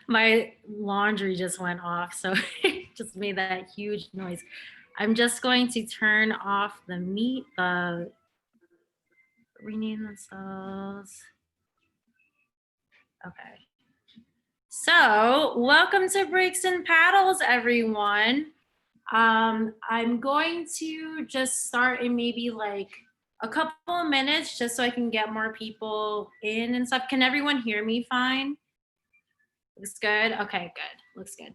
My laundry just went off, so it just made that huge noise. I'm just going to turn off the rename themselves. Okay. So, welcome to Breaks and Paddles, everyone. I'm going to just start in maybe like a couple of minutes just so I can get more people in and stuff. Can everyone hear me fine? Looks good? Okay, good. Looks good.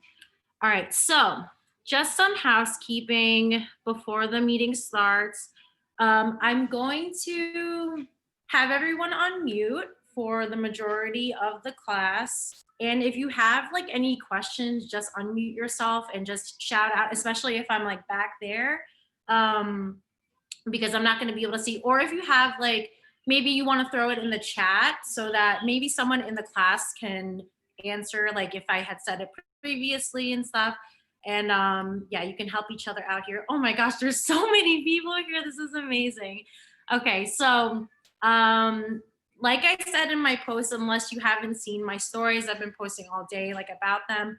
All right, so just some housekeeping before the meeting starts. I'm going to have everyone on mute for the majority of the class. And if you have like any questions, just unmute yourself and just shout out, especially if I'm like back there, because I'm not going to be able to see. Or if you have like, maybe you want to throw it in the chat so that maybe someone in the class can answer, like if I had said it previously and stuff. And yeah, you can help each other out here. Oh my gosh, there's so many people here. This is amazing. Okay, so like I said in my post, unless you haven't seen my stories, I've been posting all day like about them.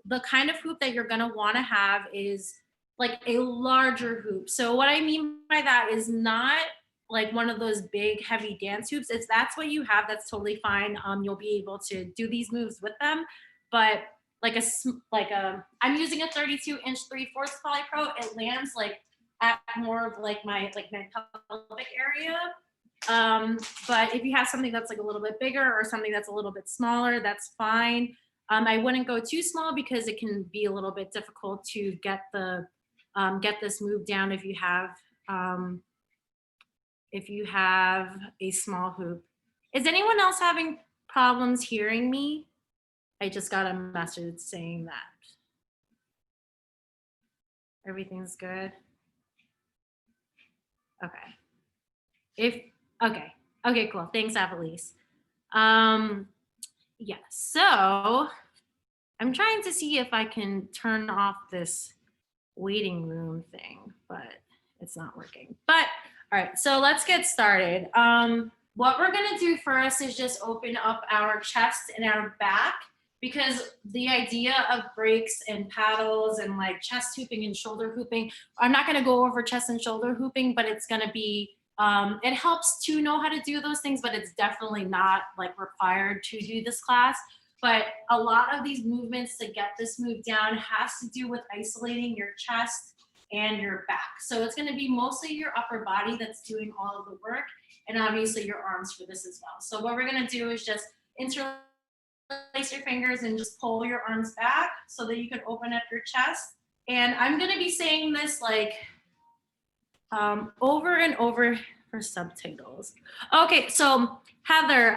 The kind of hoop that you're gonna want to have is like a larger hoop. So what I mean by that is not like one of those big heavy dance hoops. It's that's what you have. That's totally fine. You'll be able to do these moves with them, but I'm using a 32-inch 3/4 Poly Pro. It lands like at more of like my pelvic area. But if you have something that's like a little bit bigger or something that's a little bit smaller, that's fine. I wouldn't go too small because it can be a little bit difficult to get this move down if you have a small hoop. Is anyone else having problems hearing me? I just got a message saying that everything's good. Okay. If okay. Okay, cool. Thanks, Avalise. Yeah, so I'm trying to see if I can turn off this waiting room thing, but it's not working. But all right, so let's get started. What we're gonna do first is just open up our chest and our back, because the idea of breaks and paddles and like chest hooping and shoulder hooping, I'm not gonna go over chest and shoulder hooping, but it's gonna be, it helps to know how to do those things, but it's definitely not like required to do this class. But a lot of these movements to get this move down has to do with isolating your chest and your back. So it's going to be mostly your upper body that's doing all of the work, and obviously your arms for this as well. So what we're going to do is just interlace your fingers and just pull your arms back so that you can open up your chest. And I'm going to be saying this like over and over for subtitles. Okay, so Heather,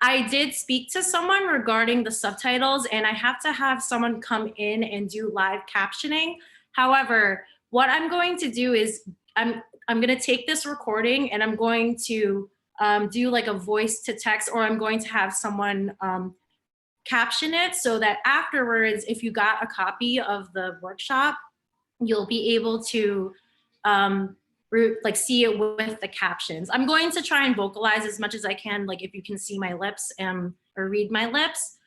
I did speak to someone regarding the subtitles, and I have to have someone come in and do live captioning. However, what I'm going to do is I'm going to take this recording and I'm going to do like a voice to text, or I'm going to have someone caption it so that afterwards, if you got a copy of the workshop, you'll be able to like see it with the captions. I'm going to try and vocalize as much as I can, like if you can see my lips or read my lips.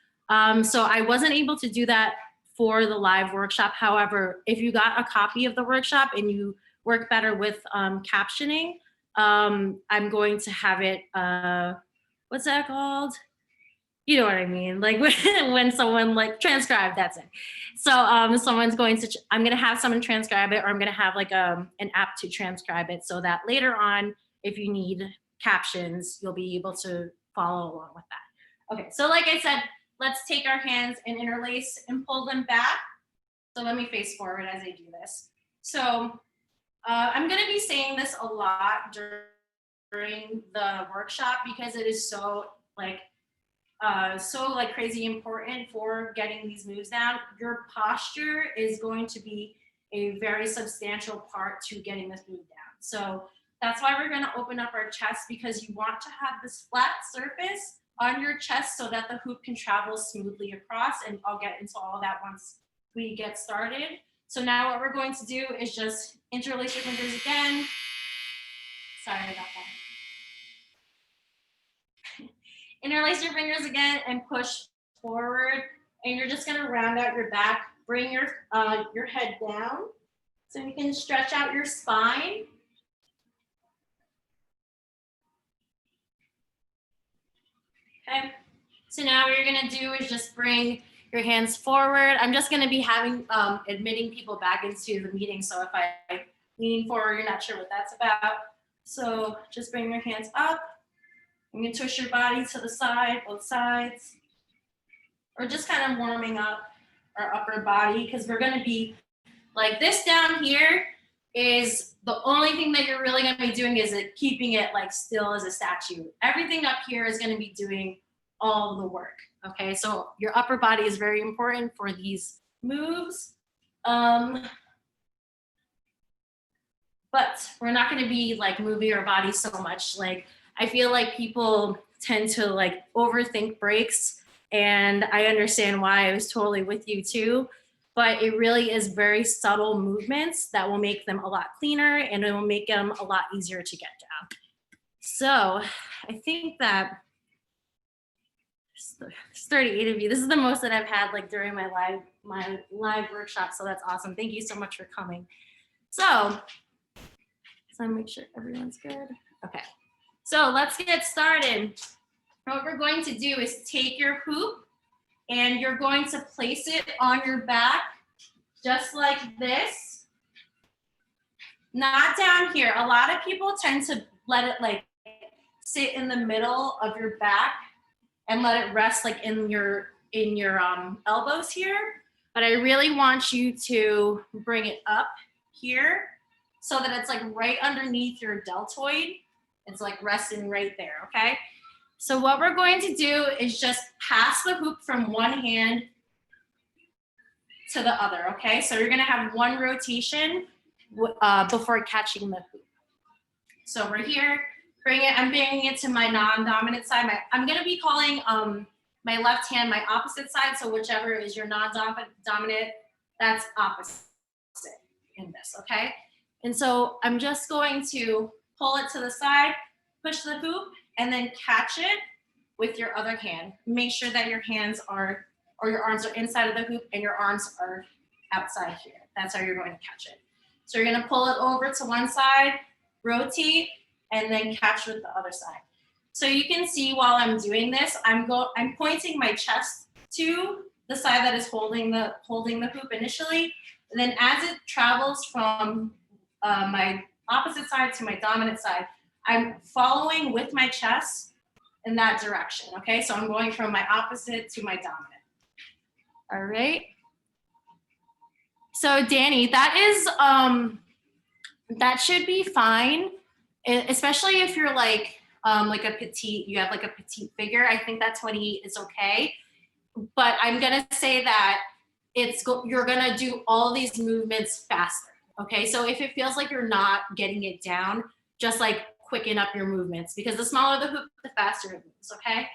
So I wasn't able to do that for the live workshop. However, if you got a copy of the workshop and you work better with captioning, I'm going to have it, what's that called? You know what I mean? Like when someone like transcribe, that's it. So someone's going to, I'm going to have someone transcribe it, or I'm going to have like an app to transcribe it so that later on, if you need captions, you'll be able to follow along with that. Okay, so like I said, let's take our hands and interlace and pull them back. So let me face forward as I do this. So I'm going to be saying this a lot during the workshop because it is so crazy important for getting these moves down. Your posture is going to be a very substantial part to getting this move down. So that's why we're going to open up our chest, because you want to have this flat surface on your chest so that the hoop can travel smoothly across, and I'll get into all of that once we get started. So now what we're going to do is just interlace your fingers again. Sorry about that. Interlace your fingers again and push forward, and you're just gonna round out your back. Bring your head down so you can stretch out your spine. Okay, so now what you're gonna do is just bring your hands forward. I'm just gonna be admitting people back into the meeting, so if I lean forward, you're not sure what that's about. So just bring your hands up. You can twist your body to the side, both sides, or just kind of warming up our upper body, because we're gonna be like this down here is the only thing that you're really gonna be doing is keeping it like still as a statue. Everything up here is gonna be doing all the work, okay? So your upper body is very important for these moves. But we're not gonna be like moving our body so much. Like, I feel like people tend to like overthink breaks, and I understand why. I was totally with you too. But it really is very subtle movements that will make them a lot cleaner, and it will make them a lot easier to get down. So I think that there's 38 of you. This is the most that I've had like during my live workshop. So that's awesome. Thank you so much for coming. So make sure everyone's good. Okay. So let's get started. What we're going to do is take your hoop and you're going to place it on your back, just like this. Not down here. A lot of people tend to let it like sit in the middle of your back and let it rest like in your elbows here. But I really want you to bring it up here so that it's like right underneath your deltoid. It's like resting right there, okay? So what we're going to do is just pass the hoop from one hand to the other, okay? So you're gonna have one rotation before catching the hoop. So we're here, I'm bringing it to my non-dominant side. I'm gonna be calling my left hand my opposite side, so whichever is your non-dominant, that's opposite in this, okay? And so I'm just going to pull it to the side, push the hoop, and then catch it with your other hand. Make sure that your hands are, or your arms are inside of the hoop and your arms are outside here. That's how you're going to catch it. So you're gonna pull it over to one side, rotate, and then catch with the other side. So you can see while I'm doing this, I'm pointing my chest to the side that is holding the hoop initially. And then as it travels from my opposite side to my dominant side, I'm following with my chest in that direction, okay? So I'm going from my opposite to my dominant. All right. So Danny, that should be fine, especially if you're like a petite, you have like a petite figure. I think that 28 is okay. But I'm gonna say that you're gonna do all these movements faster. Okay, so if it feels like you're not getting it down, just like quicken up your movements, because the smaller the hoop, the faster it moves, okay?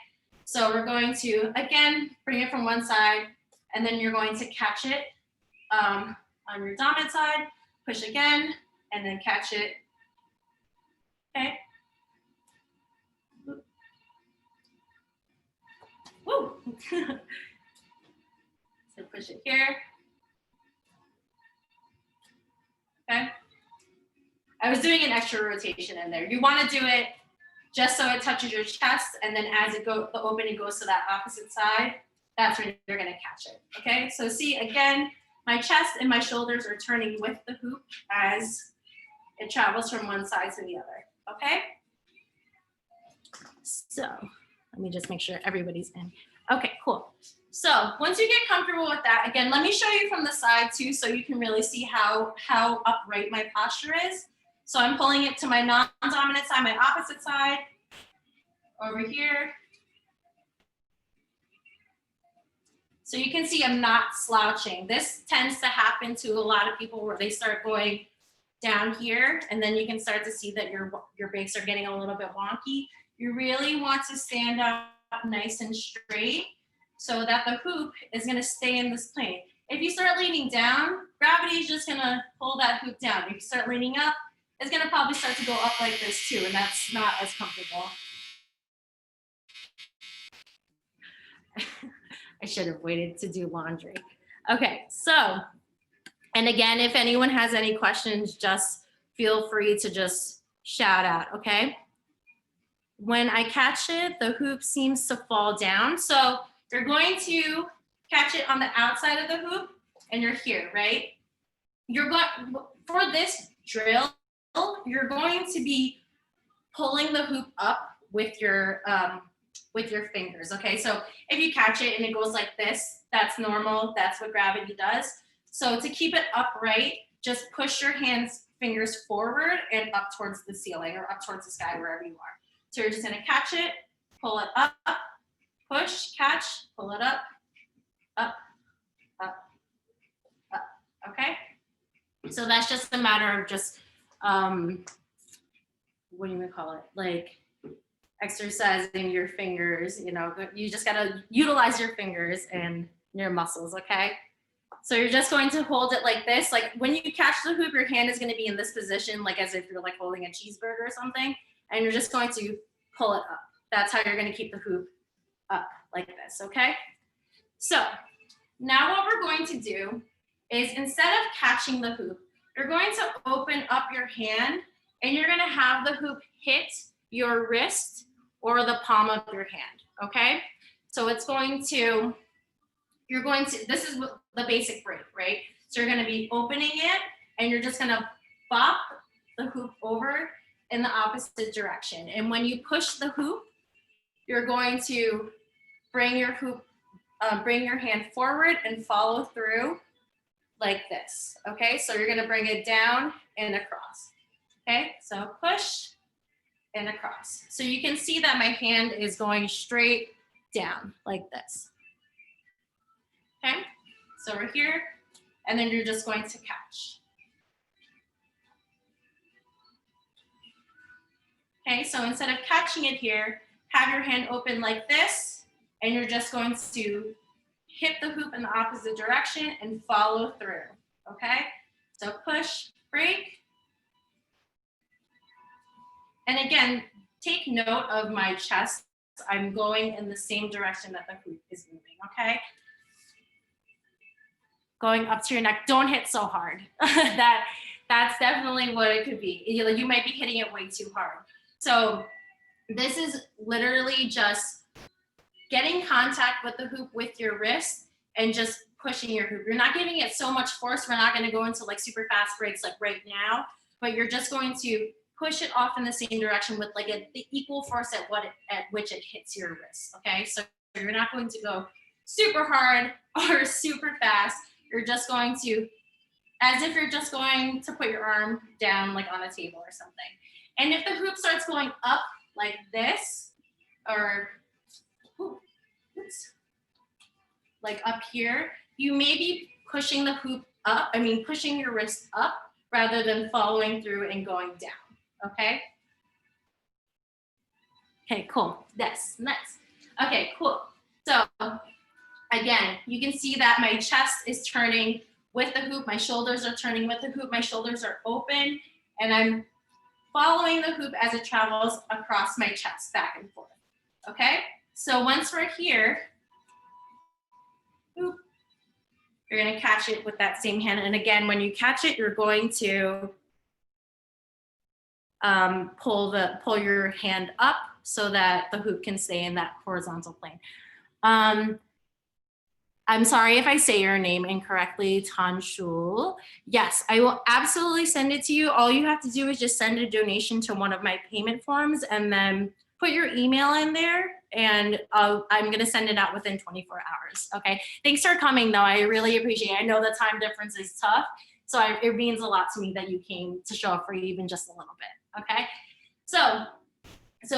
So we're going to, again, bring it from one side, and then you're going to catch it on your dominant side, push again, and then catch it, okay? Woo! So push it here. Okay. I was doing an extra rotation in there. You want to do it just so it touches your chest, and then as the opening goes to that opposite side, that's when you're going to catch it. Okay. So see, again, my chest and my shoulders are turning with the hoop as it travels from one side to the other. Okay. So let me just make sure everybody's in. Okay, cool. So once you get comfortable with that, again, let me show you from the side too, so you can really see how upright my posture is. So I'm pulling it to my non-dominant side, my opposite side, over here. So you can see I'm not slouching. This tends to happen to a lot of people where they start going down here, and then you can start to see that your brakes are getting a little bit wonky. You really want to stand up nice and straight so that the hoop is going to stay in this plane. If you start leaning down, gravity is just going to pull that hoop down. If you start leaning up, it's going to probably start to go up like this too, and that's not as comfortable. I should have waited to do laundry. Okay, so, and again, if anyone has any questions, just feel free to just shout out, okay? When I catch it, the hoop seems to fall down. So you're going to catch it on the outside of the hoop and you're here, right? You're going, for this drill, you're going to be pulling the hoop up with your fingers, okay? So if you catch it and it goes like this, that's normal. That's what gravity does. So to keep it upright, just push your fingers forward and up towards the ceiling or up towards the sky, wherever you are. So you're just gonna catch it, pull it up, push, catch, pull it up, up, up, up, okay? So that's just a matter of just, what do you call it? Like exercising your fingers, you know, you just gotta utilize your fingers and your muscles, okay? So you're just going to hold it like this. Like when you catch the hoop, your hand is gonna be in this position, like as if you're like holding a cheeseburger or something, and you're just going to pull it up. That's how you're gonna keep the hoop up like this, okay? So now what we're going to do is instead of catching the hoop, you're going to open up your hand and you're gonna have the hoop hit your wrist or the palm of your hand, okay? So it's going to, this is the basic break, right? So you're gonna be opening it and you're just gonna bop the hoop over in the opposite direction. And when you push the hoop, you're going to bring your hand forward and follow through like this, okay? So you're gonna bring it down and across, okay? So push and across. So you can see that my hand is going straight down like this, okay? So we're here, and then you're just going to catch. Okay, so instead of catching it here, have your hand open like this, and you're just going to hit the hoop in the opposite direction and follow through, okay? So push, break. And again, take note of my chest. I'm going in the same direction that the hoop is moving, okay? Going up to your neck, don't hit so hard. That's definitely what it could be. You might be hitting it way too hard. So this is literally just getting contact with the hoop with your wrist and just pushing your hoop. You're not giving it so much force. We're not gonna go into like super fast breaks like right now, but you're just going to push it off in the same direction with like the equal force at which it hits your wrist, okay? So you're not going to go super hard or super fast. You're just going to, as if you're just going to put your arm down like on a table or something. And if the hoop starts going up like this, or like up here, you may be pushing the hoop up, pushing your wrist up rather than following through and going down, okay? Okay, cool, nice. Okay, cool. So again, you can see that my chest is turning with the hoop, my shoulders are turning with the hoop, my shoulders are open, and I'm following the hoop as it travels across my chest, back and forth, okay? So once we're here, you're gonna catch it with that same hand. And again, when you catch it, you're going to pull your hand up so that the hoop can stay in that horizontal plane. I'm sorry if I say your name incorrectly, Tanshul. Yes, I will absolutely send it to you. All you have to do is just send a donation to one of my payment forms and then put your email in there, and I'm gonna send it out within 24 hours, okay? Thanks for coming though, I really appreciate it. I know the time difference is tough, so it means a lot to me that you came to show up for even just a little bit, okay? So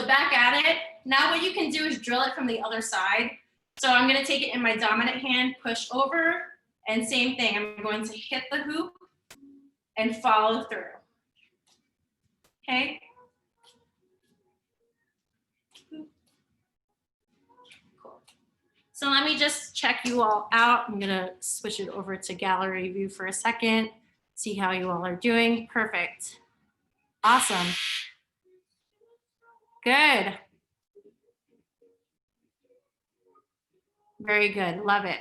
back at it. Now what you can do is drill it from the other side. So I'm gonna take it in my dominant hand, push over, and same thing, I'm going to hit the hoop and follow through, okay? Cool. So let me just check you all out. I'm gonna switch it over to gallery view for a second, see how you all are doing. Perfect, awesome, good. Very good. Love it.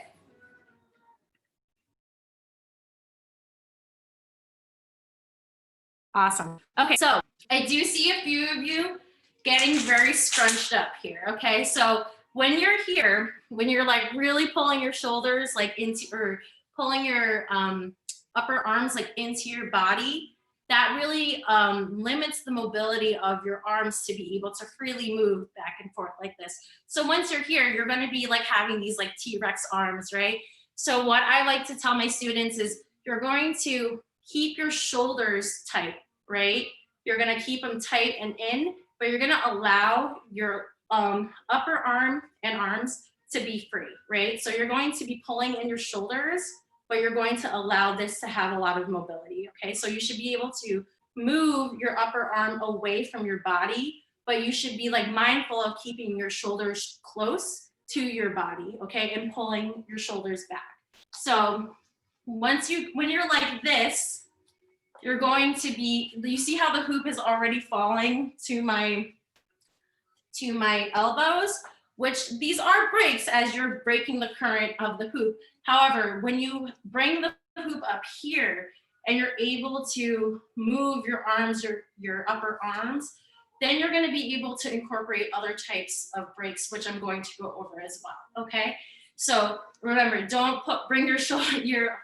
Awesome. Okay, so I do see a few of you getting very scrunched up here. Okay, so when you're here, when you're like really pulling your shoulders like into, or pulling your upper arms like into your body, that really limits the mobility of your arms to be able to freely move back and forth like this. So once you're here, you're going to be like having these like T-Rex arms, right? So what I like to tell my students is you're going to keep your shoulders tight, right? You're going to keep them tight and in, but you're going to allow your upper arm and arms to be free, right? So you're going to be pulling in your shoulders, but you're going to allow this to have a lot of mobility, okay? So you should be able to move your upper arm away from your body, but you should be like mindful of keeping your shoulders close to your body, okay? And pulling your shoulders back. So when you're like this, you're going to be, you see how the hoop is already falling to my elbows, which these are breaks as you're breaking the current of the hoop. However, when you bring the hoop up here and you're able to move your arms, your upper arms, then you're going to be able to incorporate other types of breaks, which I'm going to go over as well, okay? So remember, don't bring your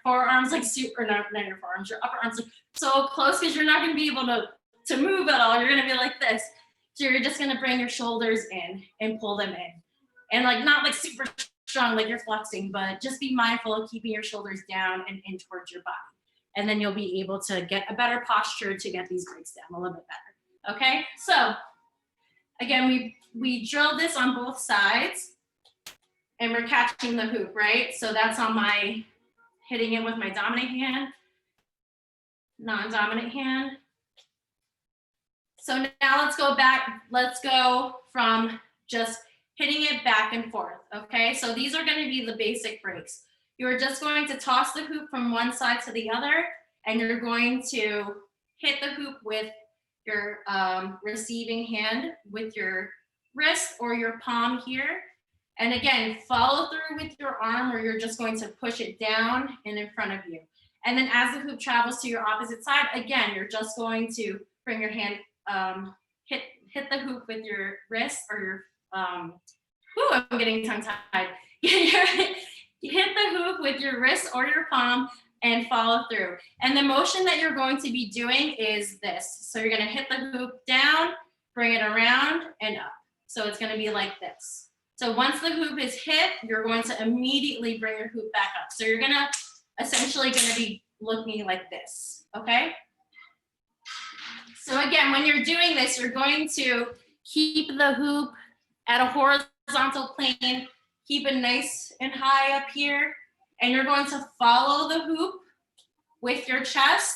forearms like super, not your forearms, your upper arms like so close, because you're not going to be able to move at all. You're going to be like this. So you're just going to bring your shoulders in and pull them in. And like not like super strong like you're flexing, but just be mindful of keeping your shoulders down and in towards your body. And then you'll be able to get a better posture to get these breaks down a little bit better. Okay, so again, we drilled this on both sides and we're catching the hoop, right? So that's on my, hitting it with my dominant hand, non-dominant hand. So now let's go back, let's go from just hitting it back and forth, okay? So these are gonna be the basic breaks. You're just going to toss the hoop from one side to the other, and you're going to hit the hoop with your receiving hand, with your wrist or your palm here. And again, follow through with your arm, or you're just going to push it down and in front of you. And then as the hoop travels to your opposite side, again, you're just going to bring your hand, hit the hoop with your wrist or your, I'm getting tongue tied. Hit the hoop with your wrist or your palm and follow through. And the motion that you're going to be doing is this. So you're gonna hit the hoop down, bring it around and up. So it's gonna be like this. So once the hoop is hit, you're going to immediately bring your hoop back up. So you're essentially gonna be looking like this, okay? So again, when you're doing this, you're going to keep the hoop at a horizontal plane, keep it nice and high up here, and you're going to follow the hoop with your chest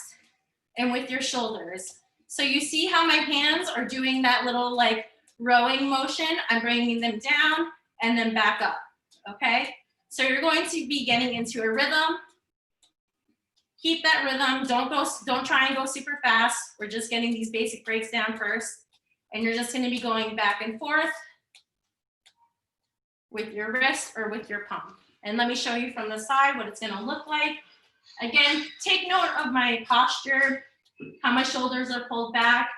and with your shoulders. So you see how my hands are doing that little like rowing motion? I'm bringing them down and then back up, okay? So you're going to be getting into a rhythm. Keep that rhythm, don't try and go super fast. We're just getting these basic breaks down first. And you're just gonna be going back and forth with your wrist or with your palm. And let me show you from the side what it's gonna look like. Again, take note of my posture, how my shoulders are pulled back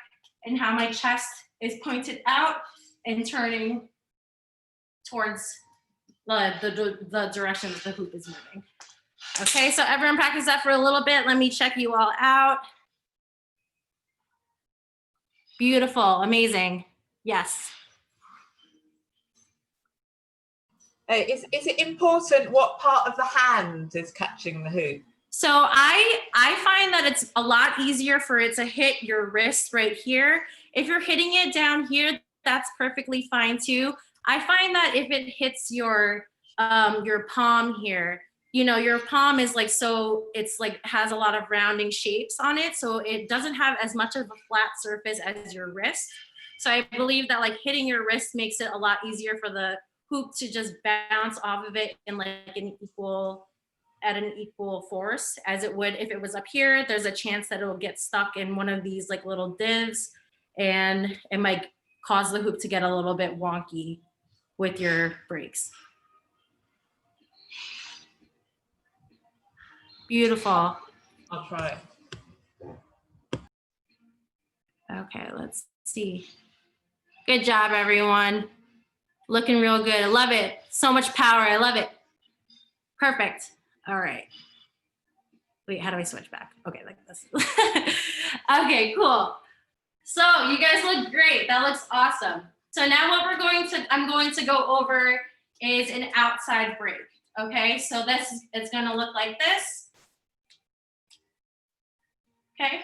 and how my chest is pointed out and turning towards the direction that the hoop is moving. Okay, so everyone practice that for a little bit. Let me check you all out. Beautiful, amazing. Yes. Is it important what part of the hand is catching the hoop? So I find that it's a lot easier for it to hit your wrist right here. If you're hitting it down here, that's perfectly fine too. I find that if it hits your palm here, you know, your palm is like, so it's like has a lot of rounding shapes on it. So it doesn't have as much of a flat surface as your wrist. So I believe that like hitting your wrist makes it a lot easier for the hoop to just bounce off of it in like an equal force as it would if it was up here. There's a chance that it'll get stuck in one of these like little divs and it might cause the hoop to get a little bit wonky with your breaks. Beautiful. I'll try. Okay, let's see. Good job, everyone. Looking real good. I love it. So much power. I love it. Perfect. All right. Wait, how do I switch back? Okay, like this. Okay, cool. So you guys look great. That looks awesome. So now what I'm going to go over is an outside break. Okay, so it's gonna look like this. Okay.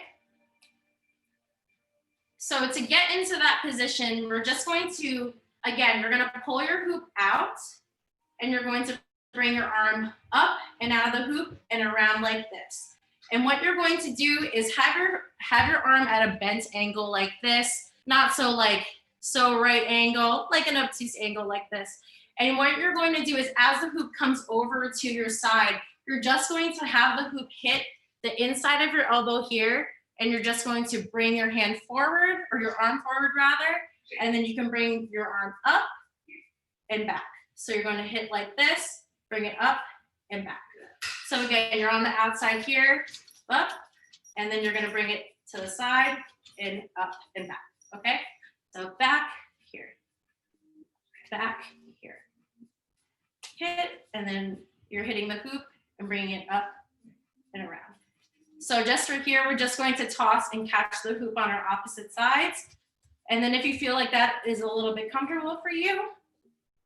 So to get into that position, we're just going to, again, you're gonna pull your hoop out and you're going to bring your arm up and out of the hoop and around like this. And what you're going to do is have your arm at a bent angle like this, not so right angle, like an obtuse angle like this. And what you're going to do is as the hoop comes over to your side, you're just going to have the hoop hit the inside of your elbow here, and you're just going to bring your hand forward, or your arm forward rather, and then you can bring your arm up and back. So you're going to hit like this, bring it up and back. So again, you're on the outside here, up, and then you're going to bring it to the side and up and back. Okay? So back here, back here. Hit, and then you're hitting the hoop and bringing it up and around. So just for here, we're just going to toss and catch the hoop on our opposite sides. And then if you feel like that is a little bit comfortable for you,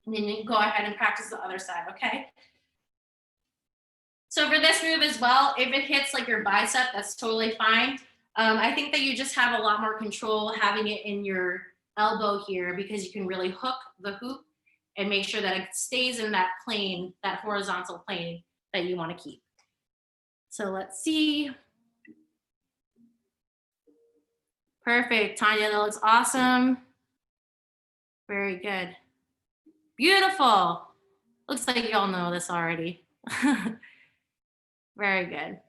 then you can go ahead and practice the other side, okay? So for this move as well, if it hits like your bicep, that's totally fine. I think that you just have a lot more control having it in your elbow here, because you can really hook the hoop and make sure that it stays in that plane, that horizontal plane that you want to keep. So let's see. Perfect, Tanya, that looks awesome. Very good. Beautiful. Looks like you all know this already. Very good.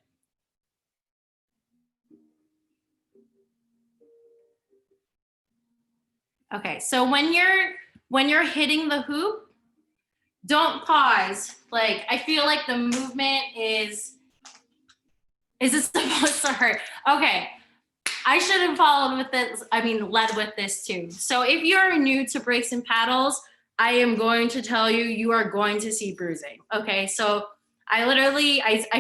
Okay, so when you're hitting the hoop, don't pause. Like, I feel like the movement is it supposed to hurt? Okay, I should have followed with this, led with this too. So if you're new to breaks and paddles, I am going to tell you, you are going to see bruising. Okay, so I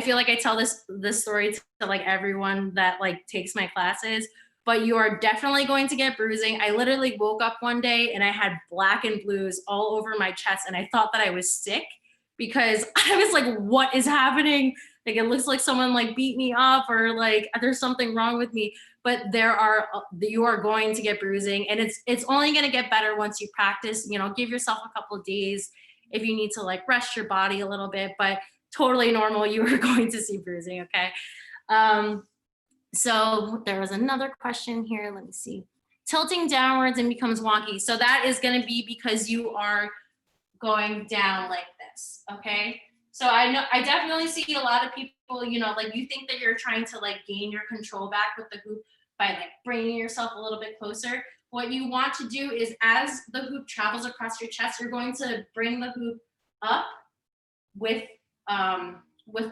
feel like I tell this story to like everyone that like takes my classes, but you are definitely going to get bruising. I literally woke up one day and I had black and blues all over my chest, and I thought that I was sick because I was like, what is happening? Like, it looks like someone like beat me up, or like there's something wrong with me. But you are going to get bruising, and it's only going to get better once you practice. You know, give yourself a couple of days if you need to like rest your body a little bit, but totally normal. You are going to see bruising. Okay. So there was another question here. Let me see. Tilting downwards and becomes wonky. So that is going to be because you are going down like this. Okay. So I definitely see a lot of people, you know, like you think that you're trying to like gain your control back with the hoop by like bringing yourself a little bit closer. What you want to do is, as the hoop travels across your chest, you're going to bring the hoop up with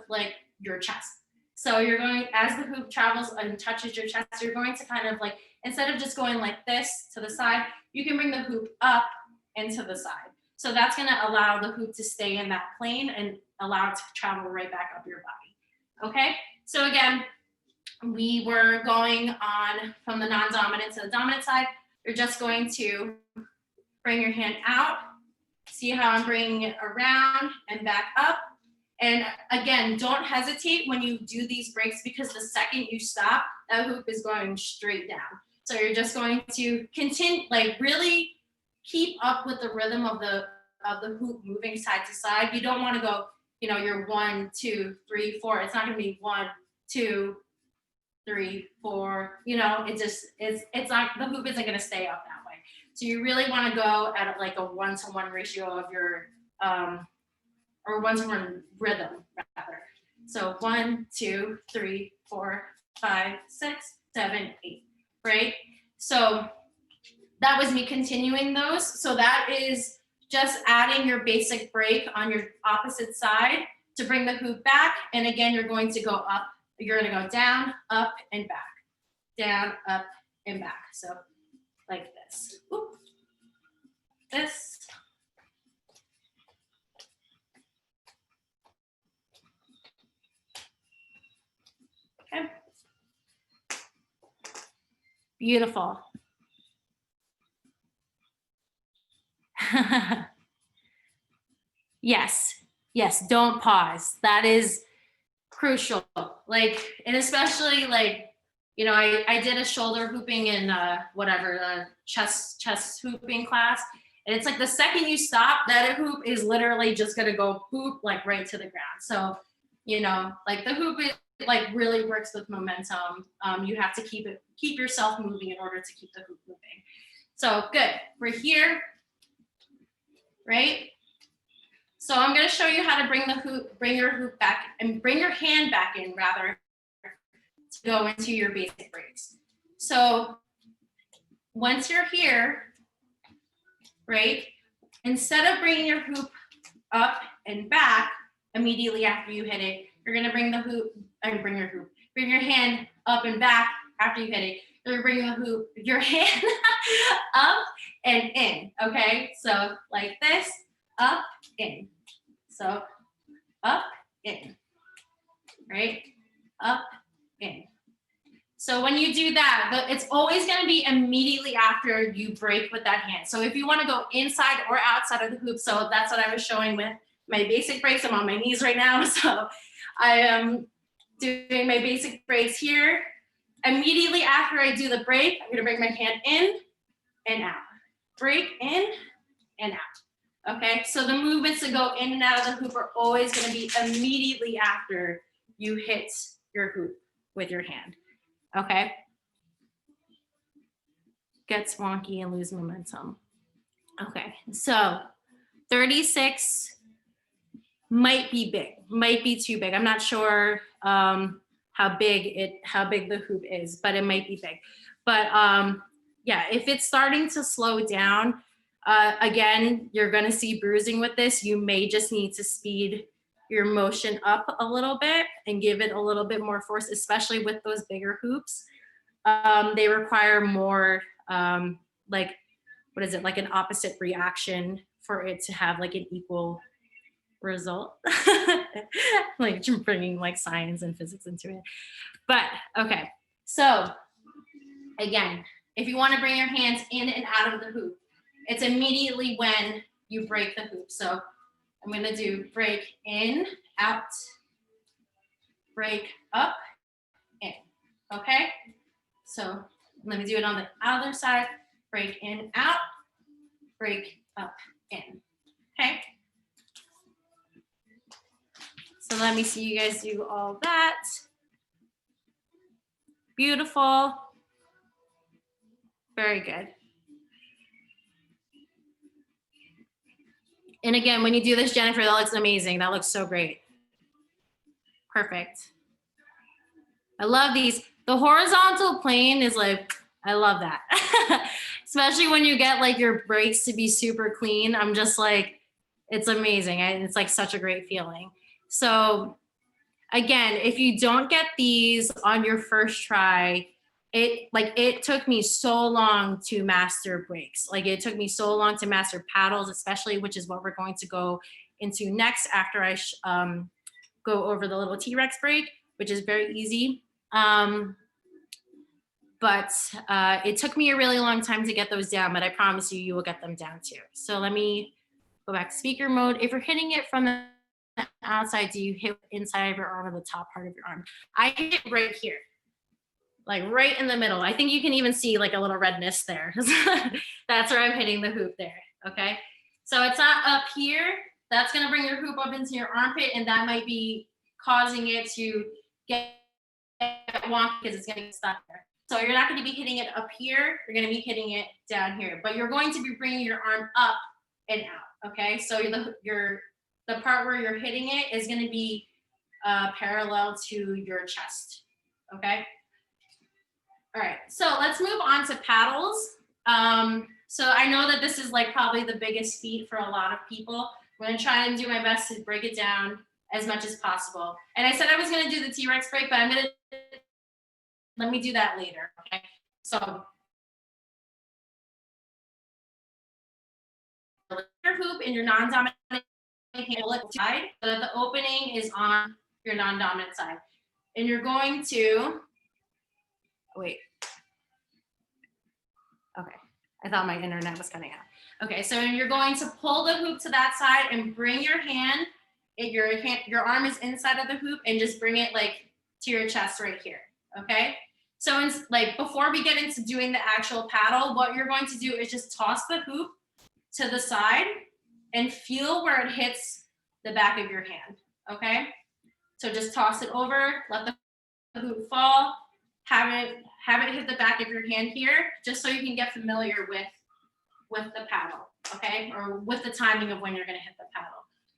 like your chest. So you're going, as the hoop travels and touches your chest, you're going to kind of like, instead of just going like this to the side, you can bring the hoop up and to the side. So that's going to allow the hoop to stay in that plane and allow it to travel right back up your body. Okay, so again, we were going on from the non-dominant to the dominant side. You're just going to bring your hand out. See how I'm bringing it around and back up. And again, don't hesitate when you do these breaks, because the second you stop, that hoop is going straight down. So you're just going to continue, like really keep up with the rhythm of the hoop moving side to side. You don't want to go, you know, you're 1, 2, 3, 4. It's not going to be 1, 2, 3, 4. You know, it's not, the hoop isn't going to stay up that way. So you really want to go at like a 1-to-1 ratio of your or 1-to-1 rhythm rather. So 1, 2, 3, 4, 5, 6, 7, 8. Right? So that was me continuing those. So that is just adding your basic break on your opposite side to bring the hoop back. And again, you're going to go up, you're gonna go down, up, and back. Down, up, and back. So like this. Oop. This. Okay. Beautiful. Yes, yes, don't pause. That is crucial. Like, and especially like, you know, I did a shoulder hooping in chest hooping class. And it's like the second you stop, that hoop is literally just gonna go boop, like right to the ground. So, you know, like the hoop is like really works with momentum. You have to keep yourself moving in order to keep the hoop moving. So good, we're here, right? So I'm gonna show you how to bring your hoop back and bring your hand back in rather to go into your basic breaks. So once you're here, right, instead of bringing your hoop up and back immediately after you hit it, you're gonna bring your hand up and back after you hit it. You're bringing your hand up and in, okay? So like this, up, in. So up, in, right? Up, in. So when you do that, it's always gonna be immediately after you break with that hand. So if you wanna go inside or outside of the hoop, so that's what I was showing with my basic breaks. I'm on my knees right now, so I am doing my basic breaks here. Immediately after I do the break, I'm gonna bring my hand in and out. Break, in, and out. Okay, so the movements to go in and out of the hoop are always gonna be immediately after you hit your hoop with your hand, okay? Gets wonky and lose momentum. Okay, so 36 might be big, might be too big. I'm not sure how big the hoop is, but it might be big. But yeah, if it's starting to slow down, again, you're gonna see bruising with this. You may just need to speed your motion up a little bit and give it a little bit more force, especially with those bigger hoops. They require more, like, what is it, like an opposite reaction for it to have like an equal result. Like bringing like science and physics into it. But okay, so again, if you want to bring your hands in and out of the hoop, it's immediately when you break the hoop. So I'm going to do break in, out, break up, in. Okay, so let me do it on the other side. Break in, out, break up, in. Okay. So let me see you guys do all that. Beautiful. Very good. And again, when you do this, Jennifer, that looks amazing. That looks so great. Perfect. I love these. The horizontal plane is like, I love that. Especially when you get like your breaks to be super clean. I'm just like, it's amazing. It's like such a great feeling. So again, if you don't get these on your first try, it took me so long to master breaks. Like it took me so long to master paddles, especially, which is what we're going to go into next after I go over the little T-Rex break, which is very easy. But it took me a really long time to get those down, but I promise you, you will get them down too. So let me go back to speaker mode. If you're hitting it from the outside, do you hit inside of your arm or the top part of your arm? I hit it right here, like right in the middle. I think you can even see like a little redness there. That's where I'm hitting the hoop there, okay? So it's not up here. That's gonna bring your hoop up into your armpit, and that might be causing it to get wonky because it's gonna get stuck there. So you're not gonna be hitting it up here, you're gonna be hitting it down here, but you're going to be bringing your arm up and out, okay? So the part where you're hitting it is gonna be parallel to your chest, okay? All right, so let's move on to paddles. So I know that this is like probably the biggest feat for a lot of people. I'm gonna try and do my best to break it down as much as possible. And I said I was going to do the T-Rex break, but let me do that later. Okay. So your hoop in your non-dominant side, so that the opening is on your non-dominant side. And you're going to, wait. Okay, I thought my internet was cutting out. Okay, so you're going to pull the hoop to that side and bring your hand, your arm is inside of the hoop, and just bring it like to your chest right here, okay? So like before we get into doing the actual paddle, what you're going to do is just toss the hoop to the side and feel where it hits the back of your hand, okay? So just toss it over, let the hoop fall, have it hit the back of your hand here, just so you can get familiar with the paddle, okay? Or with the timing of when you're gonna hit the paddle.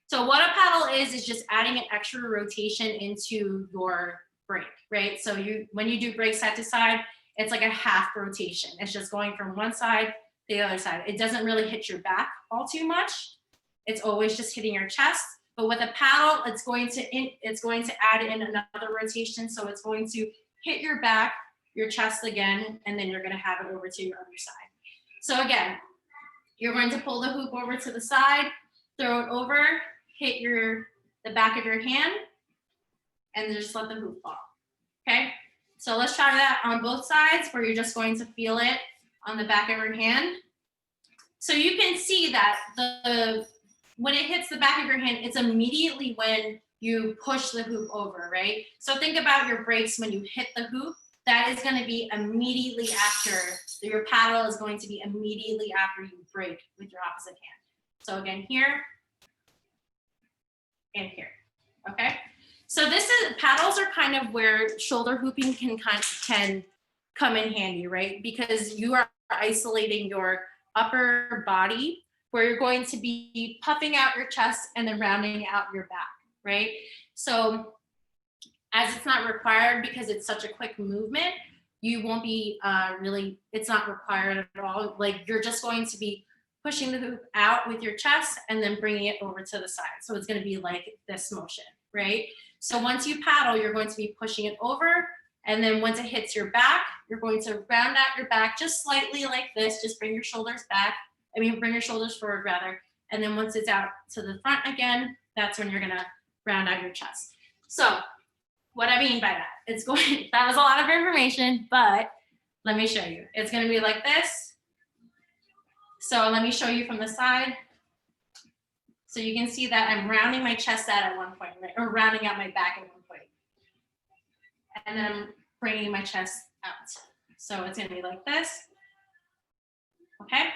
So what a paddle is just adding an extra rotation into your break, right? So when you do break side to side, it's like a half rotation. It's just going from one side to the other side. It doesn't really hit your back all too much. It's always just hitting your chest. But with a paddle, it's going to add in another rotation. So it's going to hit your back, your chest again, and then you're going to have it over to your other side. So again, you're going to pull the hoop over to the side, throw it over, hit the back of your hand, and just let the hoop fall. Okay? So let's try that on both sides, where you're just going to feel it on the back of your hand. So you can see that when it hits the back of your hand, it's immediately when you push the hoop over, right? So think about your breaks when you hit the hoop. That is going to be immediately after, your paddle is going to be immediately after you break with your opposite hand. So again, here and here, okay? So paddles are kind of where shoulder hooping can come in handy, right? Because you are isolating your upper body, where you're going to be puffing out your chest and then rounding out your back, right? So as it's not required because it's such a quick movement, you won't be it's not required at all. Like you're just going to be pushing the hoop out with your chest and then bringing it over to the side. So it's going to be like this motion, right? So once you paddle, you're going to be pushing it over. And then once it hits your back, you're going to round out your back just slightly like this. Just bring your shoulders back. Bring your shoulders forward rather. And then once it's out to the front again, that's when you're going to round out your chest. So what I mean by that, that was a lot of information, but let me show you. It's going to be like this. So let me show you from the side. So you can see that I'm rounding my chest out at one point, right? Or rounding out my back at one point. And then I'm bringing my chest out. So it's going to be like this. Okay.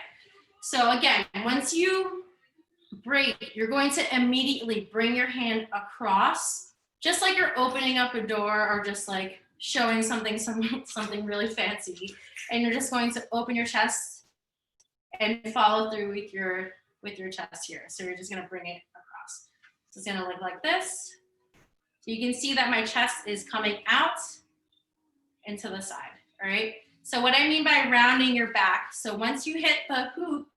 So again, once you break, you're going to immediately bring your hand across, just like you're opening up a door or just like showing something really fancy. And you're just going to open your chest and follow through with your chest here. So you're just going to bring it across. So it's going to look like this. You can see that my chest is coming out and to the side, all right? So what I mean by rounding your back, so once you hit the hoop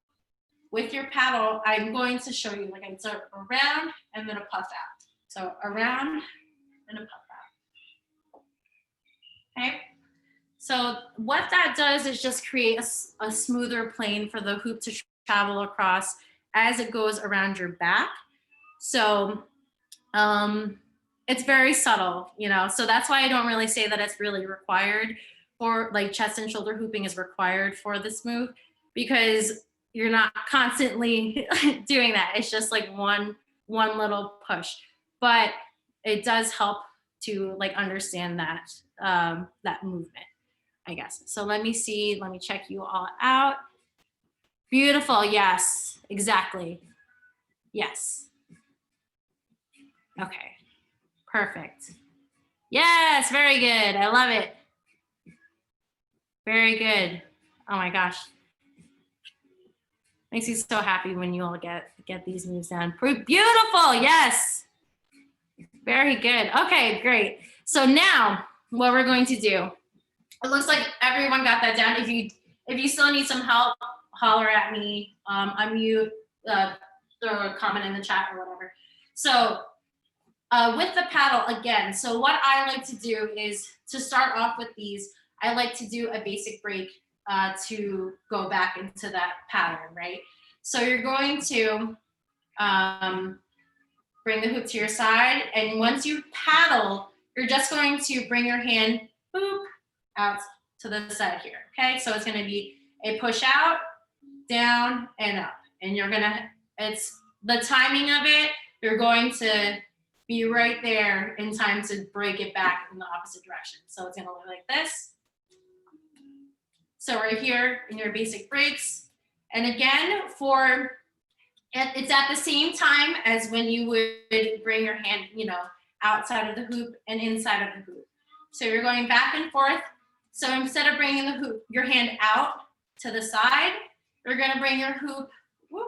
with your paddle, I'm going to show you, like it's a round and then a puff out. So around and a puff out. Okay? So what that does is just create a smoother plane for the hoop to travel across as it goes around your back. So it's very subtle, so that's why I don't really say that it's really required for like chest and shoulder hooping is required for this move, because you're not constantly doing that. It's just like one little push, but it does help to like understand that that movement, I guess. So let me check you all out. Beautiful. Yes, exactly. Yes. Okay. Perfect. Yes, very good. I love it. Very good. Oh my gosh. Makes me so happy when you all get these moves down. Beautiful. Yes. Very good. Okay, great. So now what we're going to do, it looks like everyone got that down. If you still need some help, holler at me, unmute, throw a comment in the chat or whatever. So with the paddle again. So what I like to do is to start off with these, I like to do a basic break to go back into that pattern, right? So you're going to bring the hoop to your side, and once you paddle, you're just going to bring your hand boop out to the side here. Okay, so it's going to be a push out, down, and up, and you're gonna. It's the timing of it. You're going to be right there in time to break it back in the opposite direction. So it's going to look like this. So right here in your basic breaks, and again it's at the same time as when you would bring your hand, outside of the hoop and inside of the hoop. So you're going back and forth. So instead of bringing the hoop, your hand out to the side, you're going to bring your hoop, whoop,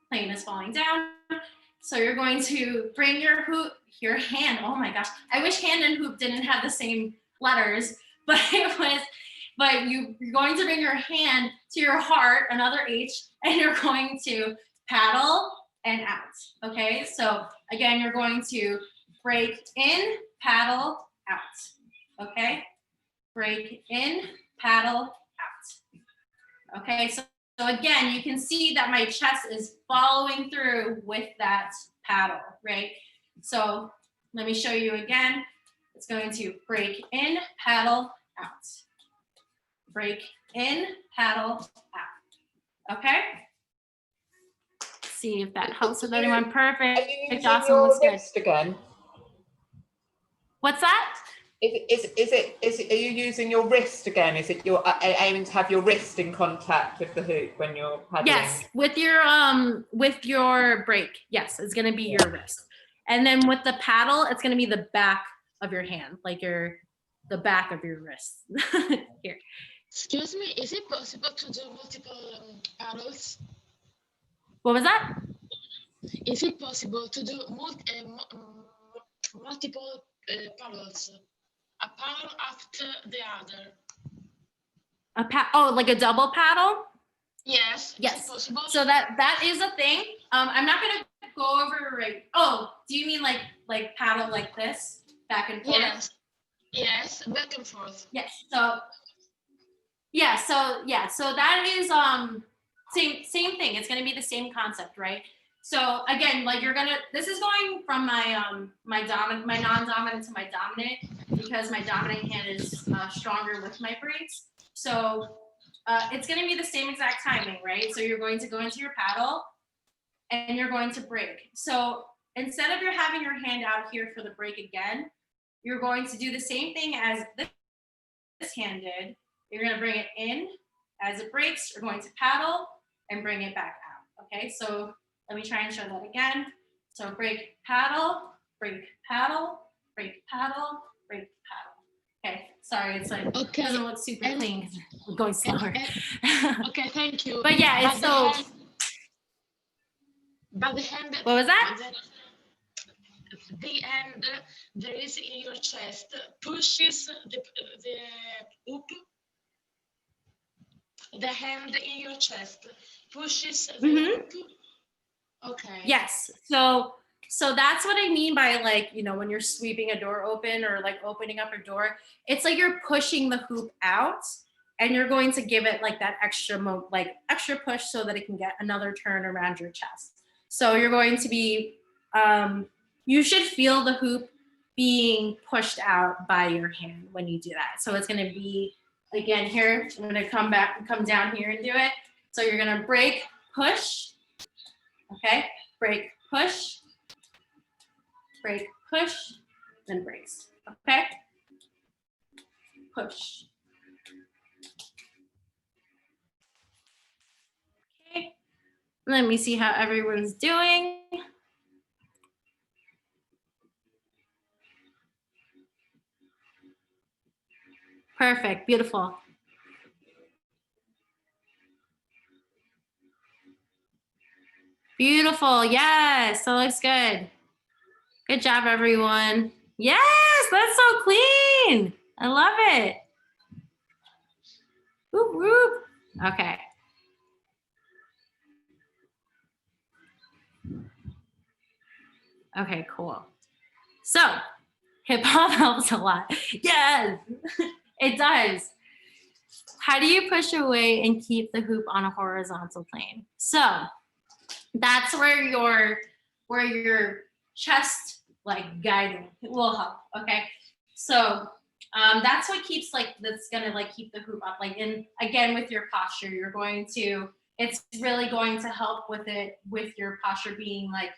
plane is falling down. So you're going to bring your hoop, your hand, oh my gosh, I wish hand and hoop didn't have the same letters, but you're going to bring your hand to your heart, another H, and you're going to paddle and out, okay? So again, you're going to break in, paddle, out, okay? Break in, paddle, out. Okay, so again, you can see that my chest is following through with that paddle, right? So let me show you again. It's going to break in, paddle, out. Break in, paddle, out. Okay? See if that helps with anyone. Perfect. Are you using Awesome. your Looks good. wrist again? What's that? Are you using your wrist again? Is it you're aiming to have your wrist in contact with the hoop when you're paddling? Yes, with your break. Yes, it's gonna be your wrist. And then with the paddle, it's gonna be the back of your hand, like the back of your wrist. Here. Excuse me, is it possible to do multiple paddles? What was that? Is it possible to do multiple paddles? A paddle after the other. Like a double paddle? Yes. Yes. Is it possible? So that is a thing. I'm not gonna go over right. Oh, do you mean like paddle like this, back and forth? Yes. Yes, back and forth. Yes. So that is same thing. It's gonna be the same concept, right? So again, like this is going from my non-dominant to my dominant, because my dominant hand is stronger with my breaks. So it's going to be the same exact timing, right? So you're going to go into your paddle and you're going to break. So instead of having your hand out here for the break again, you're going to do the same thing as this hand did. You're going to bring it in. As it breaks, you're going to paddle and bring it back out. Okay, so let me try and show that again. So break, paddle, break, paddle, break, paddle, break, paddle. Okay, sorry, it's like, okay. It doesn't look super clean. We're going slower. Okay, thank you. But yeah, it's so. But the hand. What was that? The hand there is in your chest pushes the hoop. The hand in your chest pushes the hoop. Okay. Yes. So that's what I mean by, like, when you're sweeping a door open or like opening up a door, it's like you're pushing the hoop out and you're going to give it like that extra push so that it can get another turn around your chest. So you're going to be, you should feel the hoop being pushed out by your hand when you do that. So it's going to be, again, here, I'm going to come down here and do it. So you're going to break, push. Okay, break, push, then breaks. Okay, push. Okay, let me see how everyone's doing. Perfect, beautiful. Beautiful, yes, that looks good. Good job, everyone. Yes, that's so clean. I love it. Whoop, whoop. Okay. Okay, cool. So hip hop helps a lot. Yes, it does. How do you push away and keep the hoop on a horizontal plane? So that's where your chest like guiding will help. Okay, so that's what keeps like that's gonna like keep the hoop up. Like, and again with your posture, it's really going to help with it with your posture being like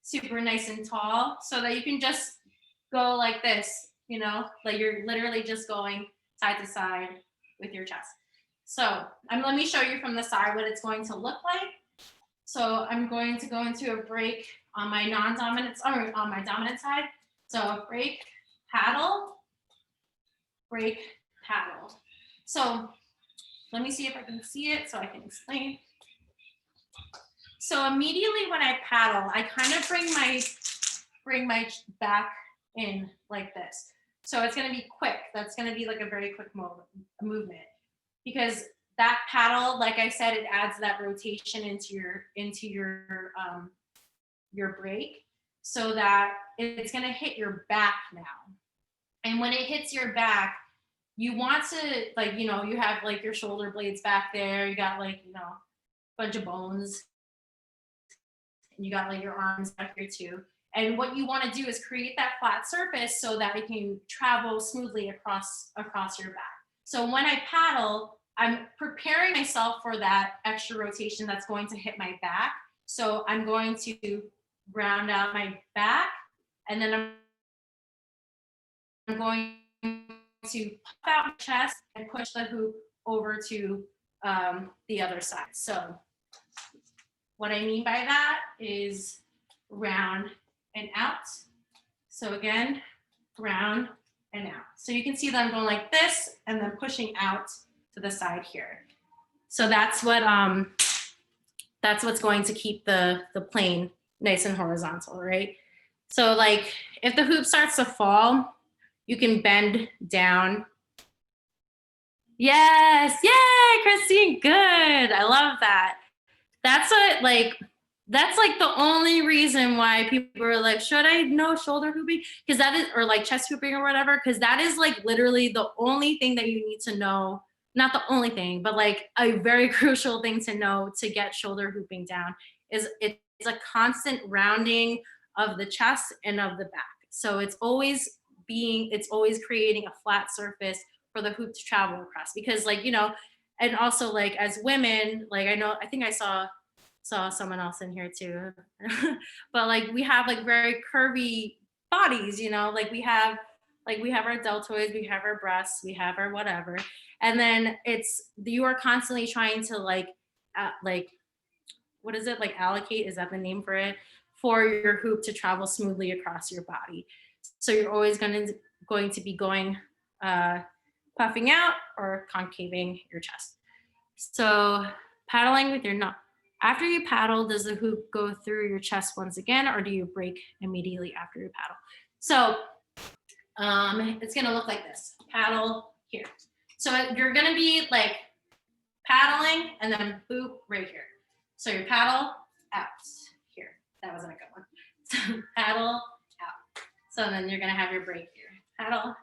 super nice and tall, so that you can just go like this. Like you're literally just going side to side with your chest. So let me show you from the side what it's going to look like. So I'm going to go into a break on my non-dominant, or on my dominant side. So break, paddle, break, paddle. So let me see if I can see it so I can explain. So immediately when I paddle, I kind of bring my back in like this. So it's going to be quick. That's going to be like a very quick movement, because that paddle, like I said, it adds that rotation into your break, so that it's going to hit your back now. And when it hits your back, you want to you have like your shoulder blades back there. You got like a bunch of bones, and you got like your arms back here too. And what you want to do is create that flat surface so that it can travel smoothly across your back. So when I paddle, I'm preparing myself for that extra rotation that's going to hit my back. So I'm going to round out my back, and then I'm going to pop out my chest and push the hoop over to the other side. So what I mean by that is round and out. So again, round and out. So you can see that I'm going like this and then pushing out to the side here. So that's what's going to keep the plane nice and horizontal, right? So like if the hoop starts to fall, you can bend down. Yes, yay, Christine, good. I love that. That's the only reason why people are like, should I know shoulder hooping? Because that is, or like chest hooping or whatever, because that is like literally the only thing that you need to know. Not the only thing, but like a very crucial thing to know to get shoulder hooping down is it's a constant rounding of the chest and of the back. So it's always creating a flat surface for the hoop to travel across, because and also like as women, like I think I saw someone else in here too, but like we have like very curvy bodies, like we have our deltoids, we have our breasts, we have our whatever, and then you are constantly trying to what is it, like allocate, is that the name for it, for your hoop to travel smoothly across your body. So you're always going to be going puffing out or concaving your chest. So paddling with your after you paddle, does the hoop go through your chest once again, or do you break immediately after you paddle? So it's going to look like this. Paddle here. So you're going to be like paddling and then boop right here. So you paddle out here. That wasn't a good one. So paddle out. So then you're going to have your break here. Paddle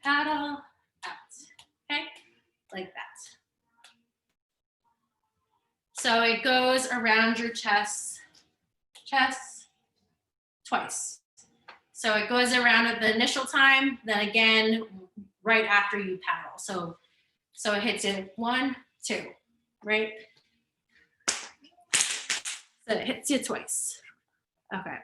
out. Okay? Like that. So it goes around your chest twice. So it goes around at the initial time, then again right after you paddle. So it hits it 1, 2, right? So it hits you twice. Okay,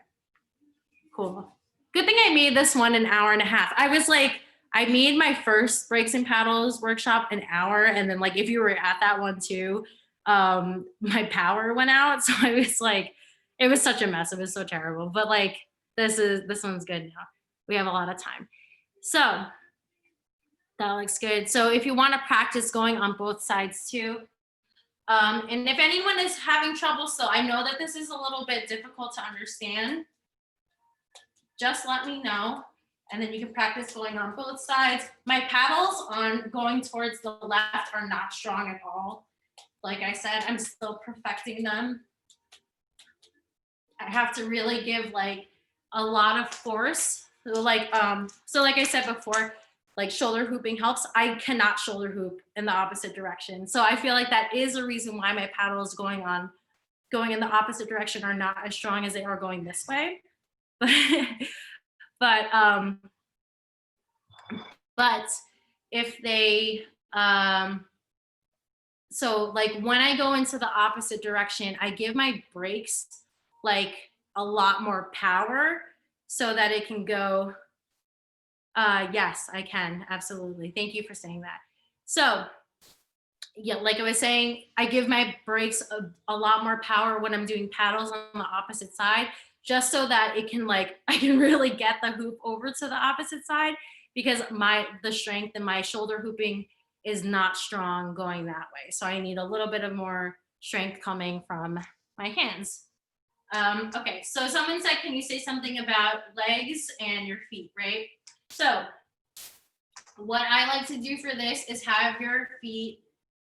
cool. Good thing I made this one an hour and a half. I made my first breaks and paddles workshop an hour, and then like if you were at that one too, my power went out, so I was like, it was such a mess. It was so terrible. But like this one's good now. We have a lot of time. So that looks good. So if you want to practice going on both sides too, and if anyone is having trouble, so I know that this is a little bit difficult to understand, just let me know, and then you can practice going on both sides. My paddles on going towards the left are not strong at all. Like I said, I'm still perfecting them I have to really give like a lot of force. So like I said before, like shoulder hooping helps. I cannot shoulder hoop in the opposite direction. So I feel like that is a reason why my paddles going in the opposite direction are not as strong as they are going this way. but but if they so like when I go into the opposite direction, I give my brakes like a lot more power so that it can go. Yes, I can. Absolutely. Thank you for saying that. So yeah, like I was saying, I give my brakes a lot more power when I'm doing paddles on the opposite side, just so that it can like, I can really get the hoop over to the opposite side, because the strength in my shoulder hooping is not strong going that way. So I need a little bit of more strength coming from my hands. Okay, so someone said, can you say something about legs and your feet, right? So what I like to do for this is have your feet,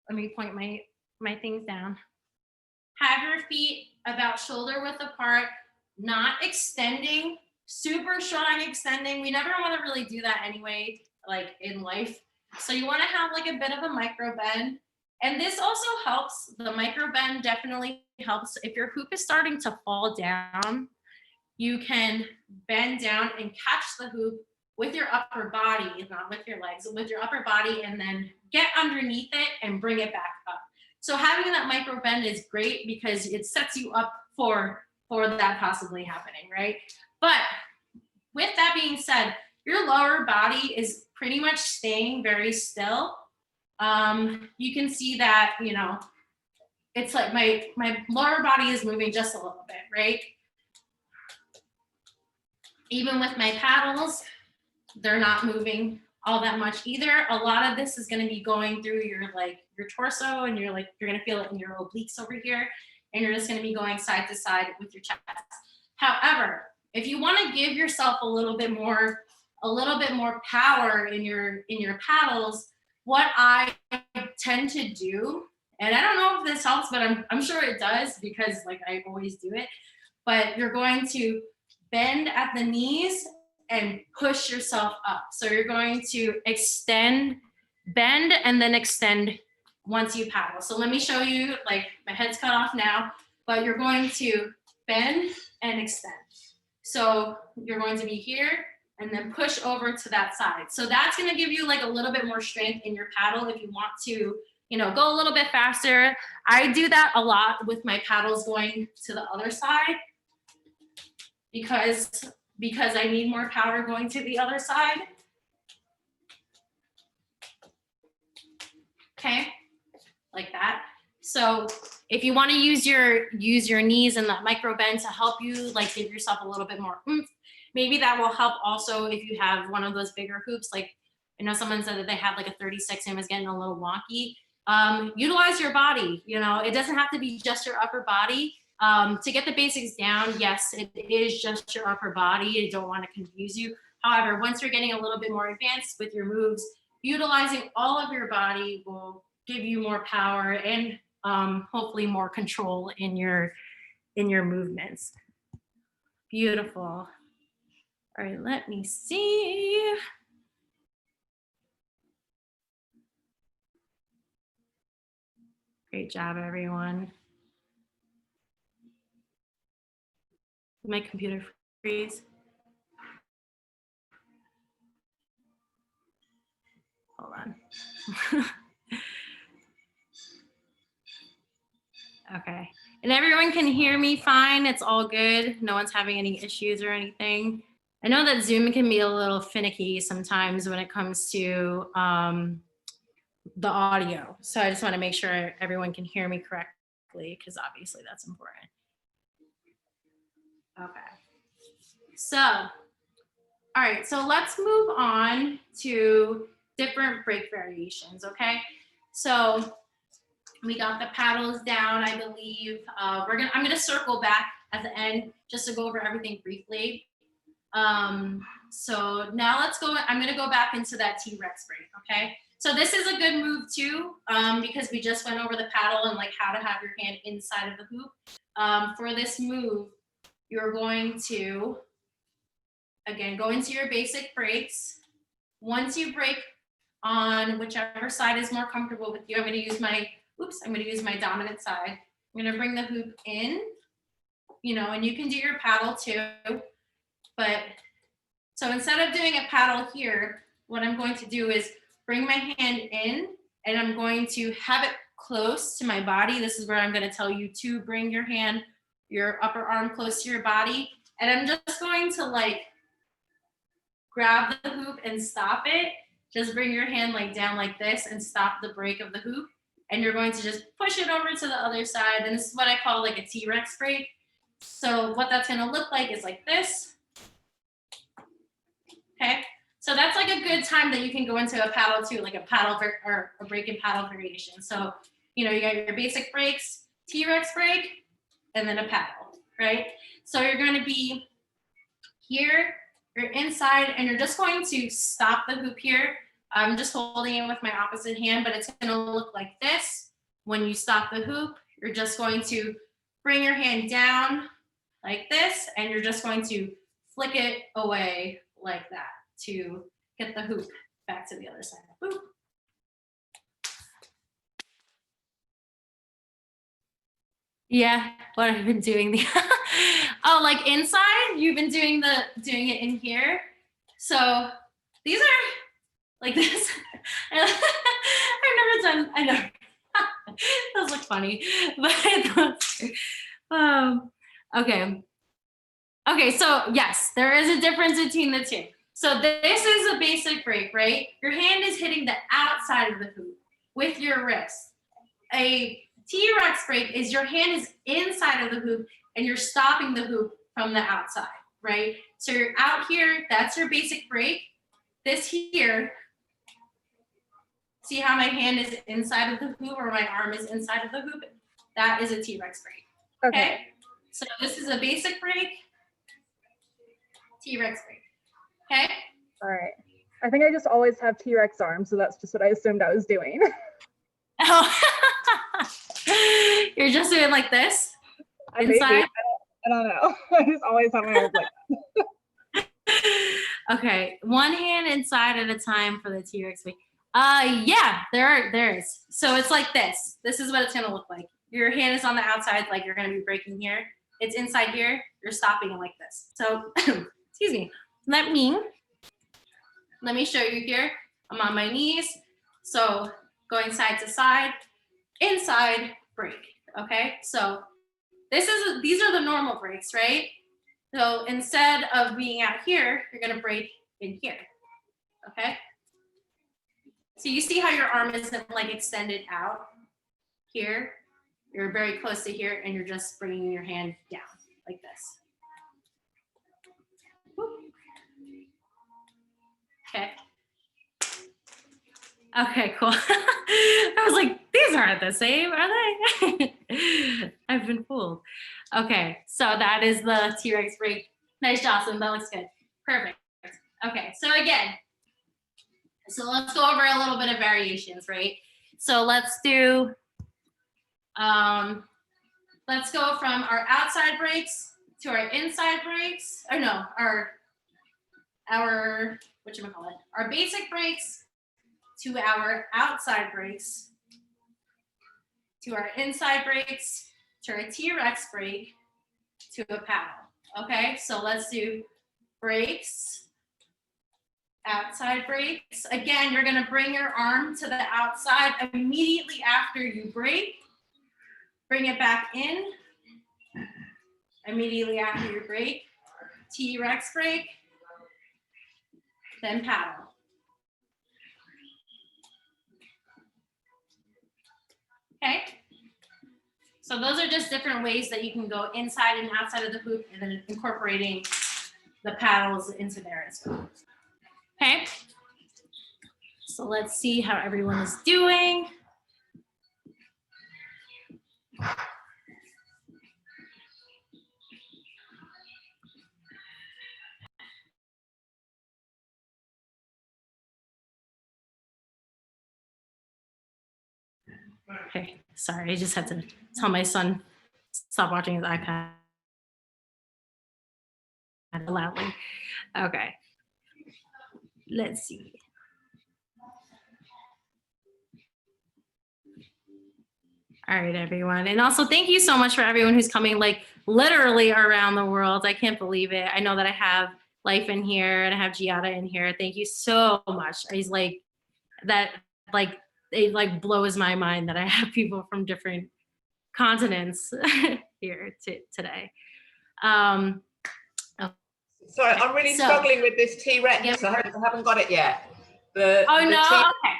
let me point my things down. Have your feet about shoulder width apart, not extending, super strong extending. We never want to really do that anyway, like in life. So you want to have like a bit of a micro bend. And this also helps, the micro bend definitely helps. If your hoop is starting to fall down, you can bend down and catch the hoop with your upper body, not with your legs, with your upper body, and then get underneath it and bring it back up. So having that micro bend is great because it sets you up for that possibly happening, right? But with that being said, your lower body is pretty much staying very still. You can see that, you know, it's like my lower body is moving just a little bit, right? Even with my paddles, they're not moving all that much either. A lot of this is going to be going through your torso, and you're going to feel it in your obliques over here, and you're just going to be going side to side with your chest. However, if you want to give yourself a little bit more power in your paddles, what I tend to do, and I don't know if this helps, but I'm sure it does because like I always do it, but you're going to bend at the knees and push yourself up. So you're going to bend and then extend once you paddle. So let me show you, like my head's cut off now, but you're going to bend and extend. So you're going to be here and then push over to that side. So that's going to give you like a little bit more strength in your paddle if you want to, you know, go a little bit faster. I do that a lot with my paddles going to the other side because I need more power going to the other side. Okay, like that. So if you want to use your knees and that micro bend to help you like give yourself a little bit more oomph, maybe that will help also if you have one of those bigger hoops. Like I know someone said that they had like a 36 and was getting a little wonky. Utilize your body. You know, it doesn't have to be just your upper body. To get the basics down, yes, it is just your upper body. I don't want to confuse you. However, once you're getting a little bit more advanced with your moves, utilizing all of your body will give you more power and hopefully more control in your movements. Beautiful. All right, let me see. Great job, everyone. Did my computer freeze? Hold on. Okay. And everyone can hear me fine. It's all good. No one's having any issues or anything. I know that Zoom can be a little finicky sometimes when it comes to the audio. So I just want to make sure everyone can hear me correctly because obviously that's important. Okay. So, all right. So let's move on to different break variations. Okay. So we got the paddles down, I believe. I'm gonna circle back at the end just to go over everything briefly. So now let's go, I'm gonna go back into that T-Rex break, okay? So this is a good move too, because we just went over the paddle and like how to have your hand inside of the hoop. For this move, you're going to, again, go into your basic breaks. Once you break on whichever side is more comfortable with you, I'm going to use my dominant side. I'm going to bring the hoop in, and you can do your paddle too. But so instead of doing a paddle here, what I'm going to do is bring my hand in and I'm going to have it close to my body. This is where I'm going to tell you to bring your upper arm close to your body. And I'm just going to grab the hoop and stop it. Just bring your hand down like this and stop the break of the hoop. And you're going to just push it over to the other side. And this is what I call a T-Rex break. So what that's going to look like is like this. Okay. So that's a good time that you can go into a paddle too, like a paddle or a break and paddle variation. So, you got your basic breaks, T-Rex break, and then a paddle, right? So you're going to be here, you're inside, and you're just going to stop the hoop here. I'm just holding it with my opposite hand, but it's going to look like this. When you stop the hoop, you're just going to bring your hand down like this, and you're just going to flick it away like that to get the hoop back to the other side. Boop. Yeah, what I've been doing inside, you've been doing it in here. So these are like this. I've never done, I know. Those look funny, but okay. Okay, so yes, there is a difference between the two. So this is a basic break, right? Your hand is hitting the outside of the hoop with your wrist. A T-Rex break is your hand is inside of the hoop and you're stopping the hoop from the outside, right? So you're out here, that's your basic break. This here, see how my hand is inside of the hoop or my arm is inside of the hoop? That is a T-Rex break, okay? So this is a basic break, T-Rex break. Okay. All right. I think I just always have T-Rex arms, so that's just what I assumed I was doing. Oh. You're just doing like this? Inside? I don't know. I just always have my arms like that. Okay. One hand inside at a time for the T-Rex break. Yeah, there is. So it's like this. This is what it's gonna look like. Your hand is on the outside, like you're gonna be breaking here. It's inside here. You're stopping it like this. So, excuse me. Let me show you here. I'm on my knees. So going side to side, inside break. Okay. So these are the normal breaks, right? So instead of being out here, you're gonna break in here. Okay. So you see how your arm isn't extended out here. You're very close to here, and you're just bringing your hand down like this. Okay. Okay, cool. I was like, these aren't the same, are they? I've been fooled. Okay, so that is the T-Rex break. Nice, Jocelyn, that looks good. Perfect. Okay, so again, let's go over a little bit of variations, right? So let's do, let's go from our outside breaks to our inside breaks, or no, our whatchamacallit, our basic breaks to our outside breaks, to our inside breaks, to our T-Rex break, to a paddle. Okay, so let's do breaks, outside breaks. Again, you're gonna bring your arm to the outside immediately after you break. Bring it back in immediately after your break. T-Rex break, then paddle. Okay, so those are just different ways that you can go inside and outside of the hoop and then incorporating the paddles into there as well. Okay, so let's see how everyone is doing. Okay, sorry, I just had to tell my son stop watching his iPad. of loudly. Okay. Let's see. All right, everyone. And also thank you so much for everyone who's coming like literally around the world. I can't believe it. I know that I have Life in here and I have Giada in here. Thank you so much. He's like that, like it like blows my mind that I have people from different continents here today. Sorry, I'm really So- struggling with this T-Rex. Yeah. I haven't got it yet. The Oh no, okay.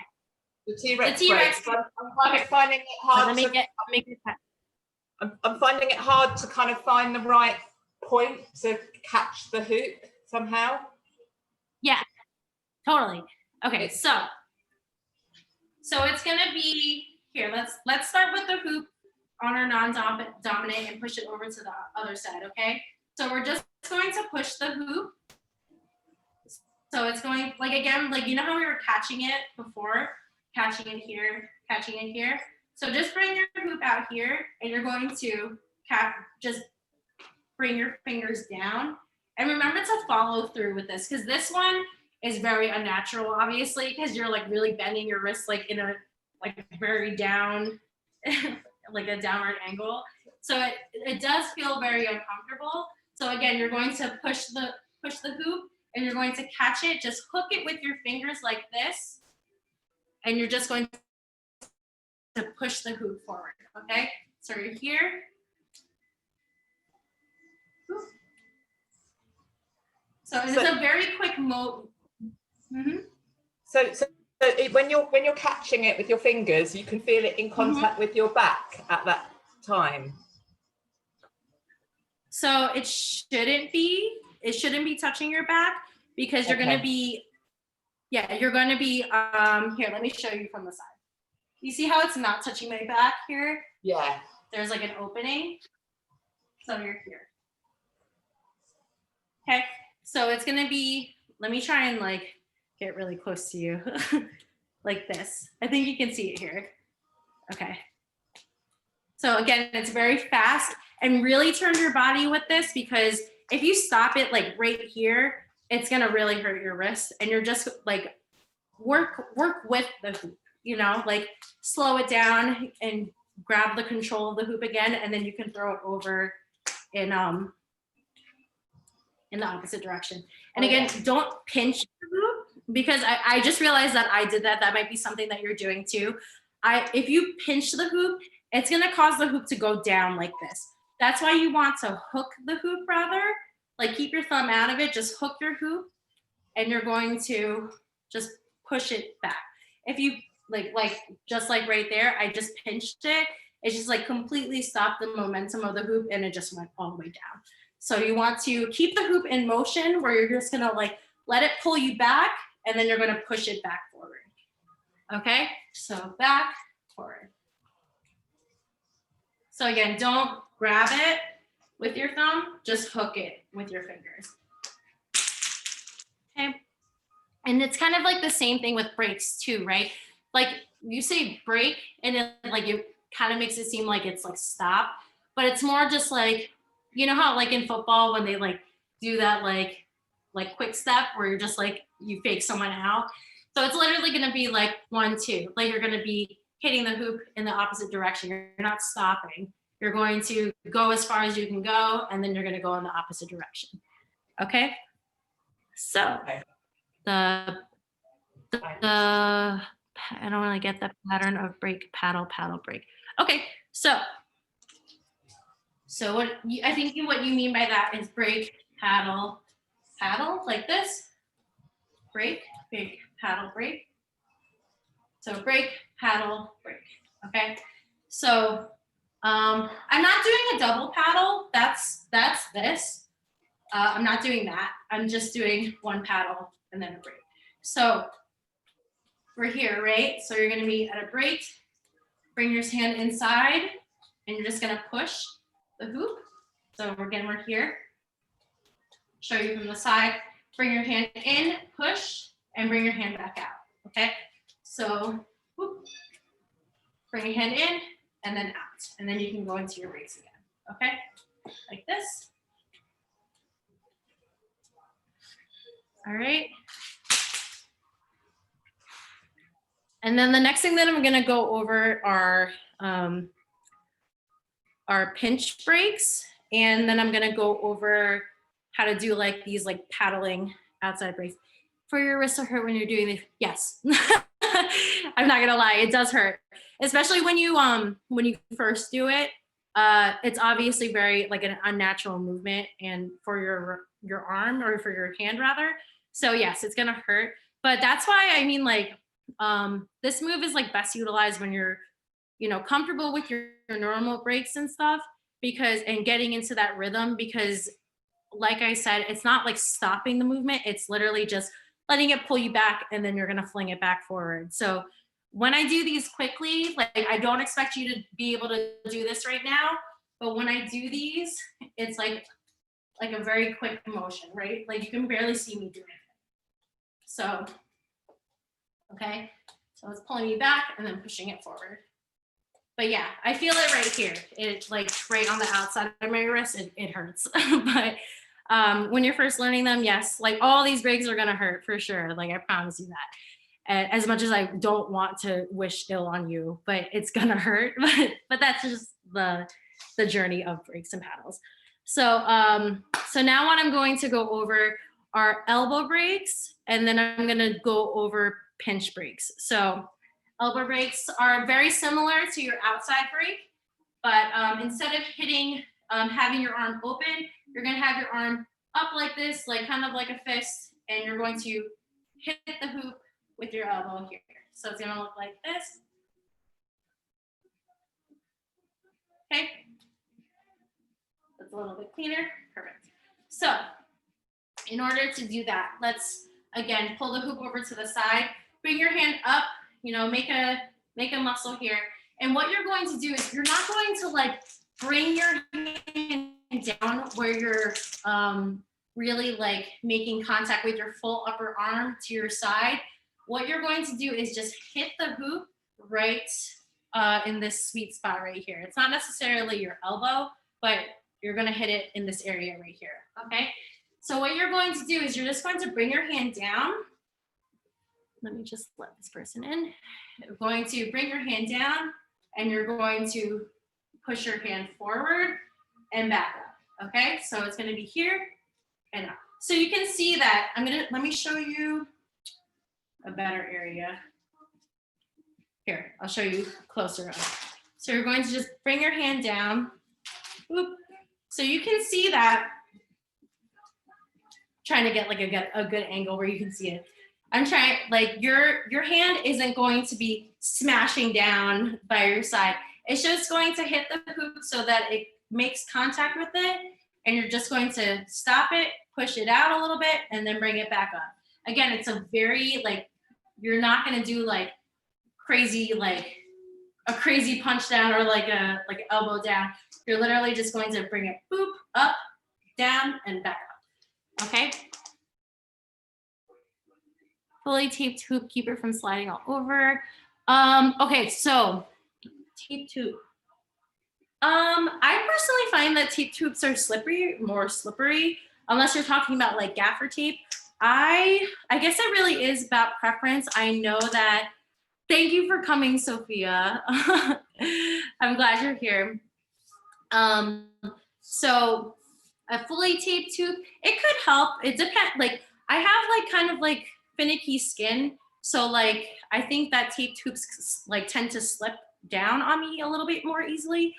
The T-Rex. The T-Rex. I'm finding it hard. Let me get I'm finding it hard to kind of find the right point to catch the hoop somehow. totally. Okay, so it's gonna be here. Let's start with the hoop on our non-dominant and push it over to the other side. Okay, so we're just going to push the hoop. So it's going like again, like you know how we were catching it before, catching it here, catching it here. So just bring your hoop out here, and you're going to just bring your fingers down, and remember to follow through with this because this one is very unnatural, obviously, because you're like really bending your wrist like in a like very down, like a downward angle. So it does feel very uncomfortable. So again, you're going to push the hoop and you're going to catch it. Just hook it with your fingers like this, and you're just going to push the hoop forward. Okay, so you're here. So it's a very quick mode. Mm-hmm. So when you're catching it with your fingers, you can feel it in contact with your back at that time. So it shouldn't be touching your back because you're going to be, you're going to be, here, let me show you from the side. You see how it's not touching my back here? Yeah. There's like an opening. So you're here. Okay. So it's going to be, let me try and like get really close to you like this. I think you can see it here. Okay. So again, it's very fast and really turn your body with this because if you stop it like right here, it's going to really hurt your wrist and you're just like work with the hoop, you know, like slow it down and grab the control of the hoop again. And then you can throw it over in the opposite direction. And again, don't pinch the hoop because I just realized that I did that. That might be something that you're doing too. If you pinch the hoop, it's gonna cause the hoop to go down like this. That's why you want to hook the hoop rather, like keep your thumb out of it, just hook your hoop and you're going to just push it back. If you like just like right there, I just pinched it. It just like completely stopped the momentum of the hoop and it just went all the way down. So you want to keep the hoop in motion where you're just gonna like let it pull you back and then you're gonna push it back forward. Okay, so back, forward. So again, don't grab it with your thumb, just hook it with your fingers. Okay, and it's kind of like the same thing with breaks too, right? Like you say break and it like it kind of makes it seem like it's like stop, but it's more just like, you know how like in football when they like do that like quick step where you're just like you fake someone out. So it's literally going to be like 1, 2, like you're going to be hitting the hoop in the opposite direction. You're not stopping. You're going to go as far as you can go, and then you're going to go in the opposite direction. Okay. So the I don't really get the pattern of break, paddle, paddle, break. Okay. So what I think what you mean by that is break, paddle, paddle like this. Break, break, paddle, break. So break, paddle, break. Okay. So I'm not doing a double paddle. That's this. I'm not doing that. I'm just doing one paddle and then a break. So we're here, right? So you're going to be at a break. Bring your hand inside, and you're just going to push the hoop. So again, we're here. Show you from the side. Bring your hand in, push, and bring your hand back out. Okay. So whoop, bring your hand in and then out. And then you can go into your breaks again. Okay. Like this. All right. And then the next thing that I'm gonna go over are pinch breaks. And then I'm gonna go over how to do like these like paddling outside breaks. For your wrists to hurt when you're doing this, yes. I'm not gonna lie, it does hurt. Especially when you first do it. It's obviously very like an unnatural movement and for your arm or for your hand rather. So yes, it's gonna hurt. But that's why I mean like this move is like best utilized when you're comfortable with your normal breaks and stuff and getting into that rhythm because like I said, it's not like stopping the movement, it's literally just letting it pull you back and then you're gonna fling it back forward. So when I do these quickly, like I don't expect you to be able to do this right now, but when I do these, it's like a very quick motion, right? Like you can barely see me doing it. So, okay, so it's pulling me back and then pushing it forward. But yeah, I feel it right here. It's like right on the outside of my wrist, it hurts. But when you're first learning them, yes, like all these breaks are gonna hurt for sure. Like I promise you that. As much as I don't want to wish ill on you, but it's gonna hurt. But that's just the journey of breaks and paddles. So so now what I'm going to go over are elbow breaks, and then I'm gonna go over pinch breaks. So elbow breaks are very similar to your outside break, but instead of hitting, having your arm open, you're gonna have your arm up like this, like kind of like a fist, and you're going to hit the hoop with your elbow here. So it's gonna look like this. Okay. That's a little bit cleaner. Perfect. So in order to do that, let's again pull the hoop over to the side, bring your hand up, make a muscle here. And what you're going to do is you're not going to like bring your hand down where you're really like making contact with your full upper arm to your side. What you're going to do is just hit the hoop right in this sweet spot right here. It's not necessarily your elbow, but you're gonna hit it in this area right here, okay? So what you're going to do is you're just going to bring your hand down. Let me just let this person in. You're going to bring your hand down and you're going to push your hand forward and back up, okay? So it's gonna be here and up. So you can see that, let me show you a better area. Here, I'll show you closer up. So you're going to just bring your hand down. Boop. So you can see that, trying to get like a good angle where you can see it. I'm trying, like your hand isn't going to be smashing down by your side. It's just going to hit the hoop so that it makes contact with it. And you're just going to stop it, push it out a little bit, and then bring it back up. Again, it's a very like, you're not gonna do like crazy, like a crazy punch down or like an elbow down. You're literally just going to bring it boop, up, down, and back up, okay? Fully taped hoop, keep it from sliding all over. Okay, so taped hoop. I personally find that taped hoops are more slippery, unless you're talking about like gaffer tape. I guess it really is about preference. I know that. Thank you for coming, Sophia. I'm glad you're here. So a fully taped hoop, it could help. It depends. Like I have like kind of like finicky skin, so like I think that taped hoops like tend to slip down on me a little bit more easily.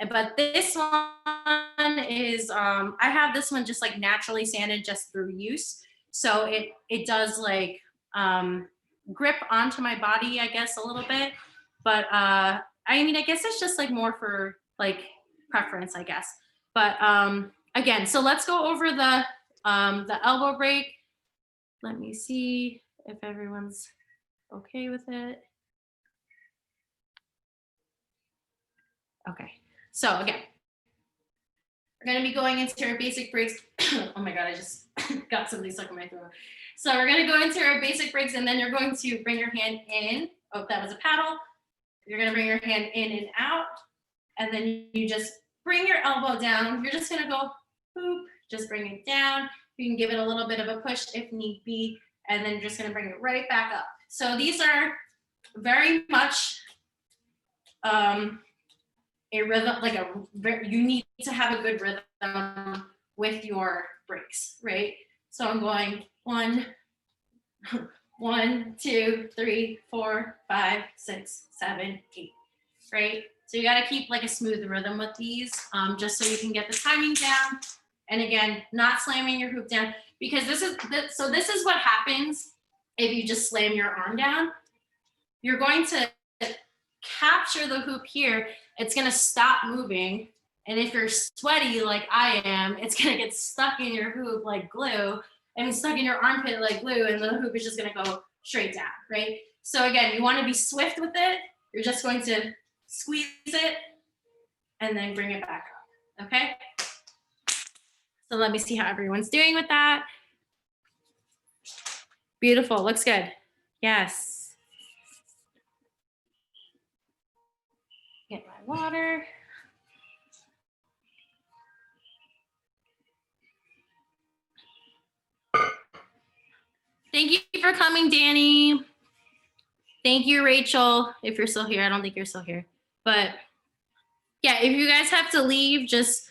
But this one is I have this one just like naturally sanded just through use. So it does like grip onto my body, I guess, a little bit. But I mean, I guess it's just like more for like preference, I guess. But again, so let's go over the elbow break. Let me see if everyone's okay with it. Okay, so again, we're gonna be going into our basic breaks. Oh my God, I just got somebody stuck in my throat. So we're gonna go into our basic breaks and then you're going to bring your hand in. Oh, that was a paddle. You're gonna bring your hand in and out. And then you just bring your elbow down. You're just gonna go boop, just bring it down. You can give it a little bit of a push if need be, and then you're just gonna bring it right back up. So these are very much a rhythm, you need to have a good rhythm with your breaks, right? So I'm going 1, 1, 2, 3, 4, 5, 6, 7, 8, right? So you got to keep like a smooth rhythm with these, just so you can get the timing down. And again, not slamming your hoop down, because this is what happens if you just slam your arm down. You're going to capture the hoop here. It's going to stop moving. And if you're sweaty like I am, it's going to get stuck in your hoop like glue, and stuck in your armpit like glue, and the hoop is just going to go straight down, right? So again, you want to be swift with it. You're just going to squeeze it and then bring it back up, okay? So let me see how everyone's doing with that. Beautiful, looks good. Yes. Get my water. Thank you for coming, Danny. Thank you, Rachel, if you're still here. I don't think you're still here. But yeah, if you guys have to leave, just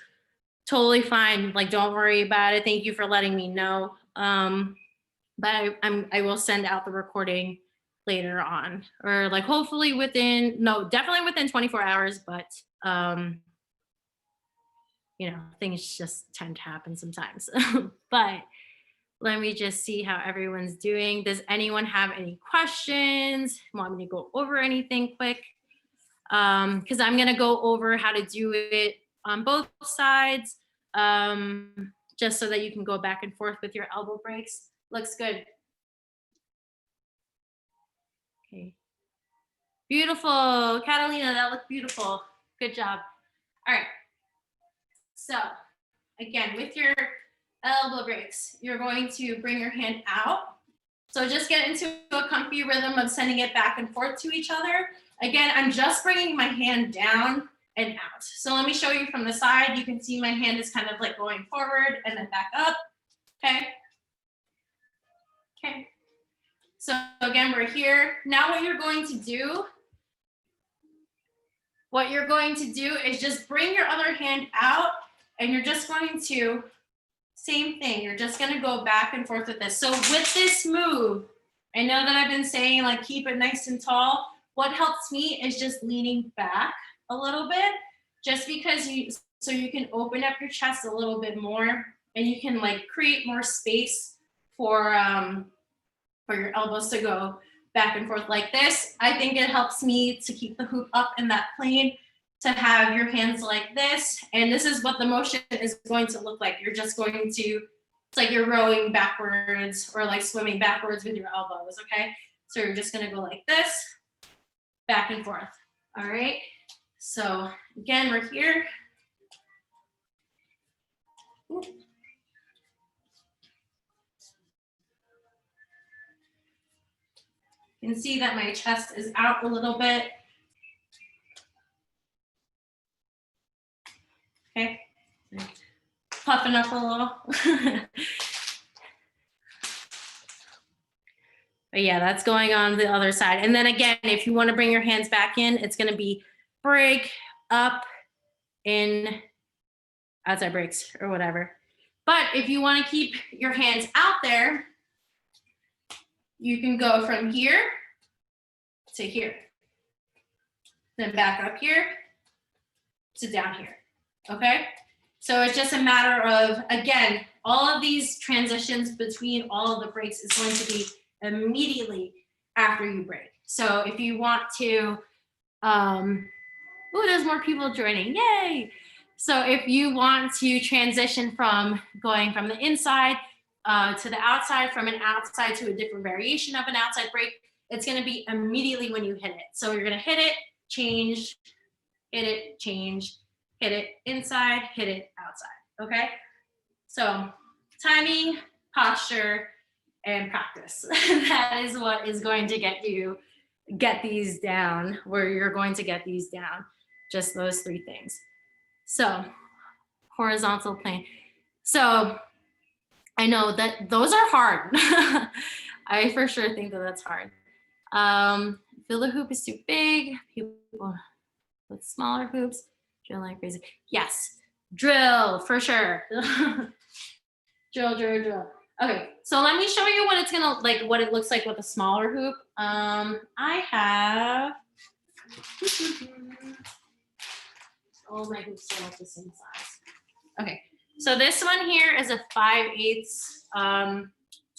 totally fine. Like, don't worry about it. Thank you for letting me know. But I will send out the recording later on, or like hopefully definitely within 24 hours, but you know, things just tend to happen sometimes. But let me just see how everyone's doing. Does anyone have any questions? Want me to go over anything quick? Because I'm gonna go over how to do it on both sides, just so that you can go back and forth with your elbow breaks. Looks good. Okay. Beautiful, Catalina, that looked beautiful. Good job. All right. So again, with your elbow breaks, you're going to bring your hand out. So just get into a comfy rhythm of sending it back and forth to each other. Again, I'm just bringing my hand down and out. So let me show you from the side. You can see my hand is kind of like going forward and then back up. Okay. Okay. So again, we're here. Now what you're going to do is just bring your other hand out, and you're just going to, same thing, you're just going to go back and forth with this. So with this move, I know that I've been saying like keep it nice and tall. What helps me is just leaning back a little bit, just because so you can open up your chest a little bit more, and you can like create more space for your elbows to go back and forth like this. I think it helps me to keep the hoop up in that plane, to have your hands like this. And this is what the motion is going to look like. You're just going to, it's like you're rowing backwards or like swimming backwards with your elbows, okay? So you're just gonna go like this, back and forth, all right? So again, we're here. Ooh. You can see that my chest is out a little bit. Okay, puffing up a little. But yeah, that's going on the other side. And then again, if you want to bring your hands back in, it's going to be break, up, in, outside breaks, or whatever. But if you want to keep your hands out there, you can go from here to here, then back up here to down here, okay? So it's just a matter of, again, all of these transitions between all of the breaks is going to be immediately after you break. So if you want to, there's more people joining, yay! So if you want to transition from going from the inside to the outside, from an outside to a different variation of an outside break, it's gonna be immediately when you hit it. So you're gonna hit it, change, hit it, change, hit it inside, hit it outside, okay? So timing, posture, and practice. That is what is going to get these down, where you're going to get these down, just those three things. So horizontal plane. So I know that those are hard. I for sure think that that's hard. Feel the hoop is too big. People with smaller hoops drill like crazy. Yes, drill for sure. Drill. Okay, so let me show you what it's gonna like, what it looks like with a smaller hoop. I have. All my hoops are like the same size. Okay, so this one here is a 5/8,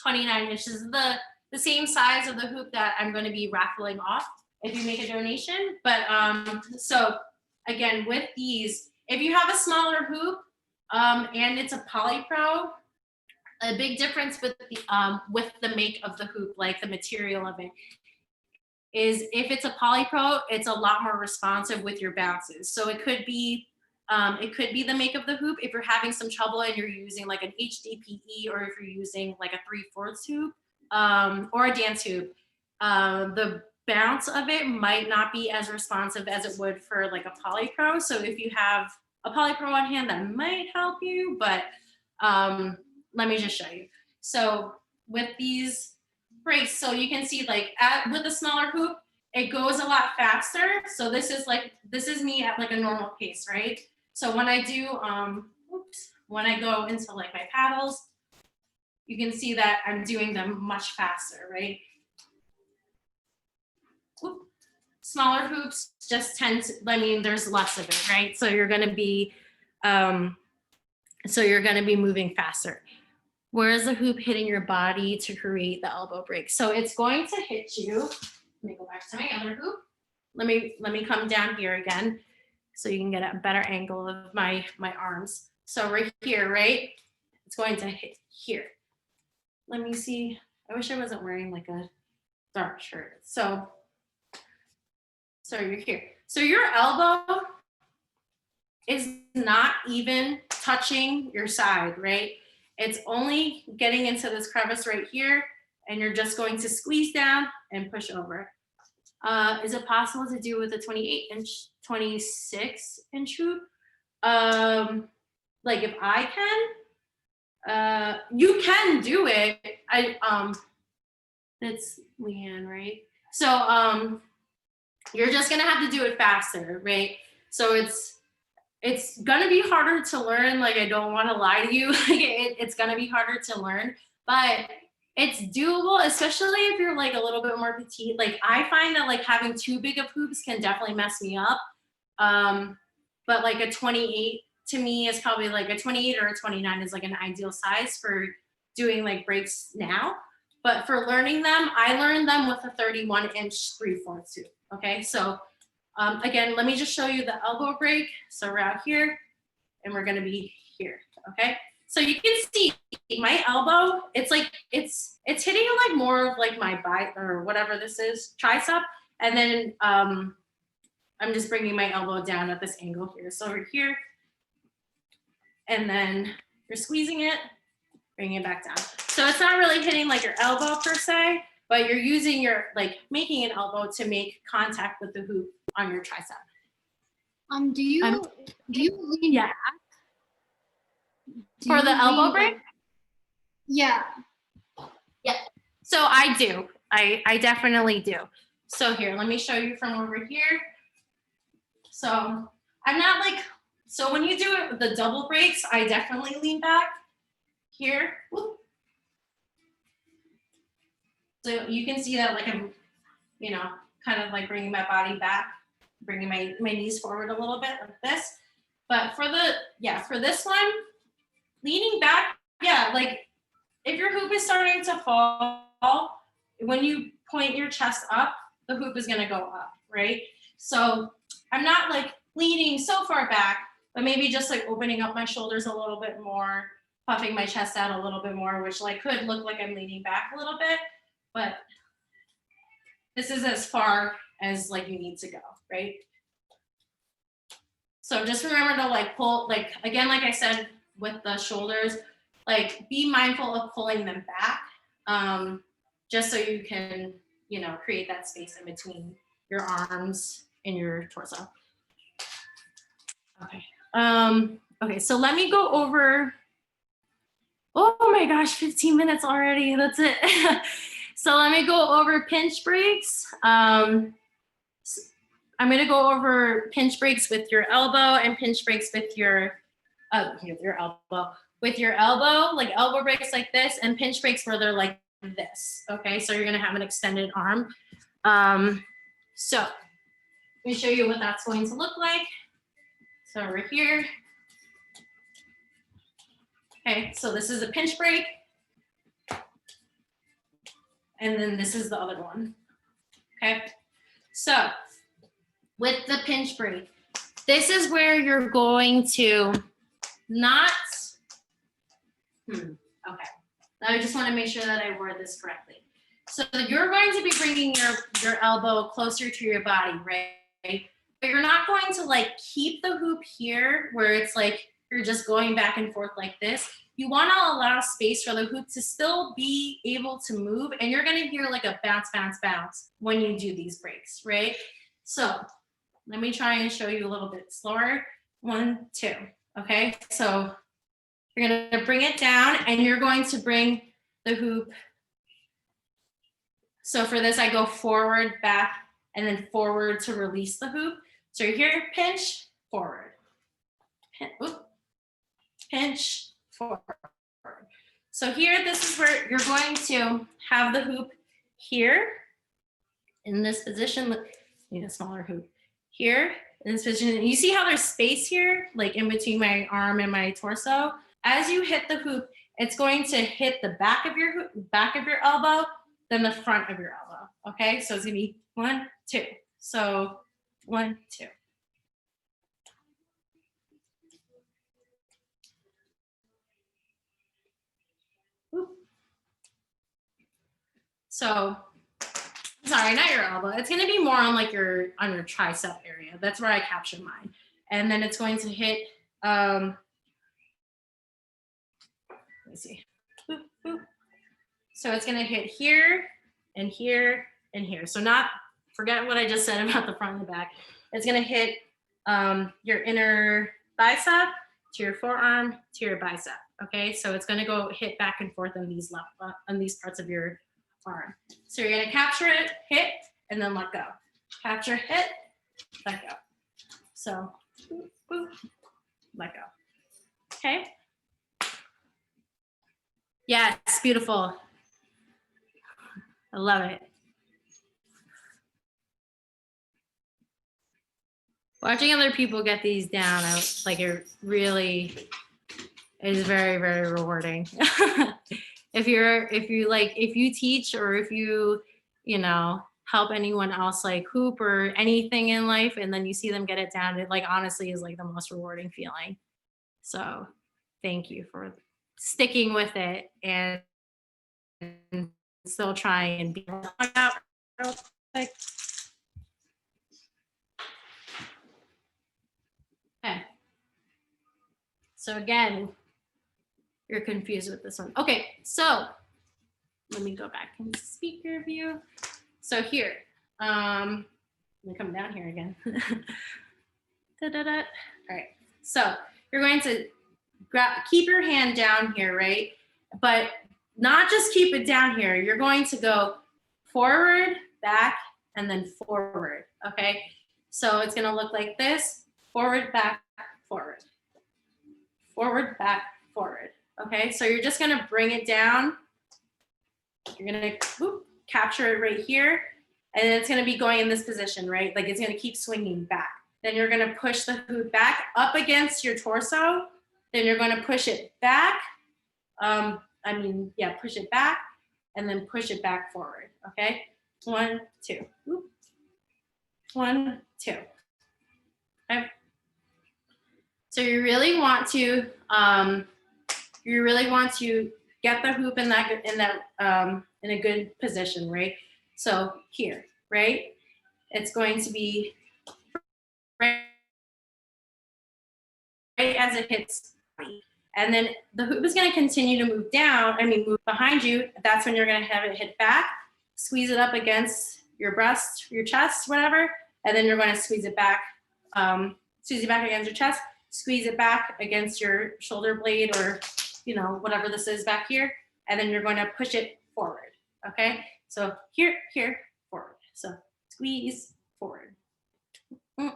29 inches. The same size of the hoop that I'm going to be raffling off if you make a donation. But so again, with these, if you have a smaller hoop and it's a Polypro, a big difference with the make of the hoop, like the material of it, is if it's a Polypro, it's a lot more responsive with your bounces. So it could be the make of the hoop if you're having some trouble and you're using like an HDPE, or if you're using like a 3/4 hoop or a dance hoop. The bounce of it might not be as responsive as it would for like a Polypro. So if you have a Polypro on hand, that might help you, but let me just show you. So with these breaks, so you can see like with a smaller hoop, it goes a lot faster. So this is me at like a normal pace, right? So when I do, when I go into like my paddles, you can see that I'm doing them much faster, right? Whoop. Smaller hoops just tend to, I mean, there's less of it, right? So you're gonna be moving faster. Where is the hoop hitting your body to create the elbow break? So it's going to hit you. Let me go back to my other hoop. Let me come down here again so you can get a better angle of my arms. So right here, right? It's going to hit here. Let me see. I wish I wasn't wearing like a dark shirt. So you're here. So your elbow is not even touching your side, right? It's only getting into this crevice right here, and you're just going to squeeze down and push over. Is it possible to do with a 28-inch, 26-inch hoop? Like if I can, you can do it. It's Leanne, right? So you're just gonna have to do it faster, right? So it's gonna be harder to learn. Like, I don't want to lie to you. It's gonna be harder to learn, but it's doable, especially if you're like a little bit more petite. Like I find that like having too big of hoops can definitely mess me up. But like a 28 to me is probably like a 28 or a 29 is like an ideal size for doing like breaks now. But for learning them, I learned them with a 31-inch 3/4 hoop. Okay, so again, let me just show you the elbow break. So we're out here and we're gonna be here, okay? So you can see my elbow, it's like, it's hitting like more of like my bicep or whatever this is, tricep. And then I'm just bringing my elbow down at this angle here. So we're here, and then you're squeezing it, bringing it back down. So it's not really hitting like your elbow per se, but you're using your, like making an elbow to make contact with the hoop on your tricep. Do you lean Yeah. back? Do For you the elbow lean break? back? Yeah. Yeah. So I do. I definitely do. So here, let me show you from over here. So I'm not like, so when you do it with the double breaks, I definitely lean back here. Whoop. So you can see that like I'm, you know, kind of like bringing my body back, bringing my knees forward a little bit like this. But for this one, leaning back, yeah, like if your hoop is starting to fall, when you point your chest up, the hoop is gonna go up, right? So I'm not like leaning so far back, but maybe just like opening up my shoulders a little bit more, puffing my chest out a little bit more, which like could look like I'm leaning back a little bit, but this is as far as like you need to go, right? So just remember to like pull, like, again, like I said, with the shoulders, like be mindful of pulling them back, just so you can, you know, create that space in between your arms and your torso. Okay. Okay, so let me go over Oh my gosh, 15 minutes already. That's it. So let me go over pinch breaks. I'm going to go over pinch breaks with your elbow and pinch breaks with your elbow. With your elbow, like elbow breaks like this, and pinch breaks where they're like this. Okay, so you're going to have an extended arm. So let me show you what that's going to look like. So over here. Okay, so this is a pinch break. And then this is the other one. Okay, so with the pinch break, this is where you're going to not, okay. I just want to make sure that I word this correctly. So you're going to be bringing your elbow closer to your body, right? But you're not going to like keep the hoop here where it's like you're just going back and forth like this. You want to allow space for the hoop to still be able to move, and you're going to hear like a bounce, bounce, bounce when you do these breaks, right? So let me try and show you a little bit slower. 1, 2. Okay, so you're going to bring it down, and you're going to bring the hoop. So for this, I go forward, back, and then forward to release the hoop. So here, pinch, forward. Pinch, forward. So here, this is where you're going to have the hoop here in this position. Need a smaller hoop here in this position. You see how there's space here, like in between my arm and my torso? As you hit the hoop, it's going to hit the back of your hoop, back of your elbow, then the front of your elbow. Okay, so it's gonna be 1, 2. So 1, 2. So, sorry, not your elbow. It's going to be more on like your tricep area. That's where I capture mine. And then it's going to hit, let me see. Boop, boop. So it's going to hit here and here and here. So forget what I just said about the front and the back. It's going to hit your inner bicep to your forearm to your bicep. Okay, so it's going to go hit back and forth on these parts of your arm. So you're going to capture it, hit, and then let go. Capture, hit, let go. So, boop, boop, let go. Okay. Yes, beautiful. I love it. Watching other people get these down, it really is very, very rewarding. If you teach, or if you help anyone else like hoop or anything in life, and then you see them get it down, it like honestly is like the most rewarding feeling. So thank you for sticking with it and still trying and be out real quick. Okay. So again, you're confused with this one. Okay, so let me go back into speaker view. So here, let me come down here again. All right, so you're going to keep your hand down here, right? But not just keep it down here. You're going to go forward, back, and then forward, okay? So it's gonna look like this: forward, back, forward. Forward, back, forward. Okay, so you're just gonna bring it down. You're gonna capture it right here, and it's gonna be going in this position, right? Like it's gonna keep swinging back. Then you're gonna push the hoop back up against your torso. Then you're gonna push it back. Push it back, and then push it back forward. Okay, 1, 2. 1, 2. Okay. So you really want to get the hoop in a good position, right? So here, right? It's going to be right as it hits, and then the hoop is going to continue to move down. Move behind you. That's when you're going to have it hit back, squeeze it up against your breast, your chest, whatever, and then you're going to squeeze it back against your chest. Squeeze it back against your shoulder blade or you know, whatever this is back here, and then you're going to push it forward, okay? So here, here, forward. So squeeze, forward. I'm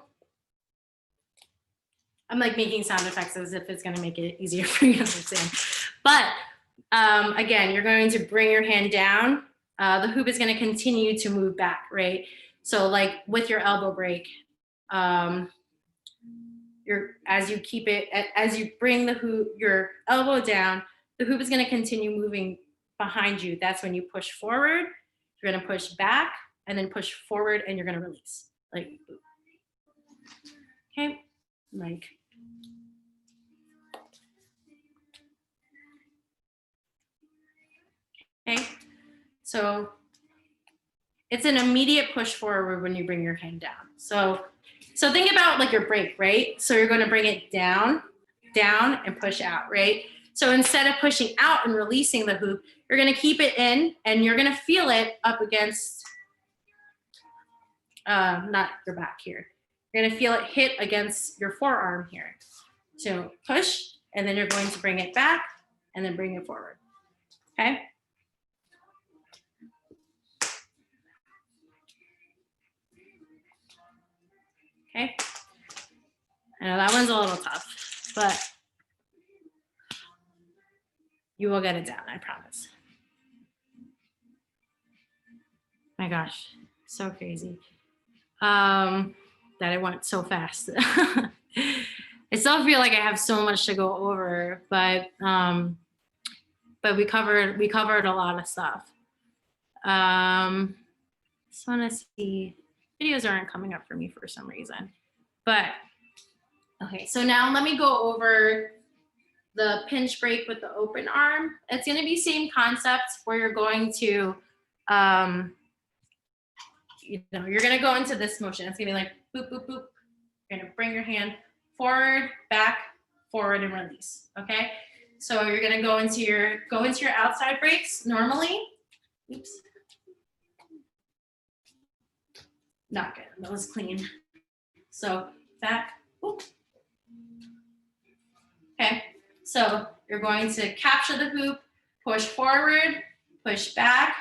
like making sound effects as if it's gonna make it easier for you to understand. But again, you're going to bring your hand down. The hoop is gonna continue to move back, right? So like with your elbow break, as you keep it, as you bring the hoop, your elbow down, the hoop is gonna continue moving behind you. That's when you push forward, you're gonna push back, and then push forward, and you're gonna release, like, okay, like, okay, so it's an immediate push forward when you bring your hand down. So think about like your break, right? So you're going to bring it down, down, and push out, right? So instead of pushing out and releasing the hoop, you're going to keep it in, and you're going to feel it up against, not your back here. You're going to feel it hit against your forearm here. So push, and then you're going to bring it back, and then bring it forward, okay? Okay, I know that one's a little tough, but you will get it down, I promise. My gosh, so crazy. That it went so fast. I still feel like I have so much to go over, but we covered a lot of stuff. Just want to see. Videos aren't coming up for me for some reason, but okay. So now let me go over the pinch break with the open arm. It's going to be same concept where you're going to, you know, you're going to go into this motion. It's going to be like boop, boop, boop. You're going to bring your hand forward, back, forward, and release. Okay. So you're going to go into your outside breaks normally. Oops. Not good. That was clean. So back. Oops. Okay. So you're going to capture the hoop, push forward, push back,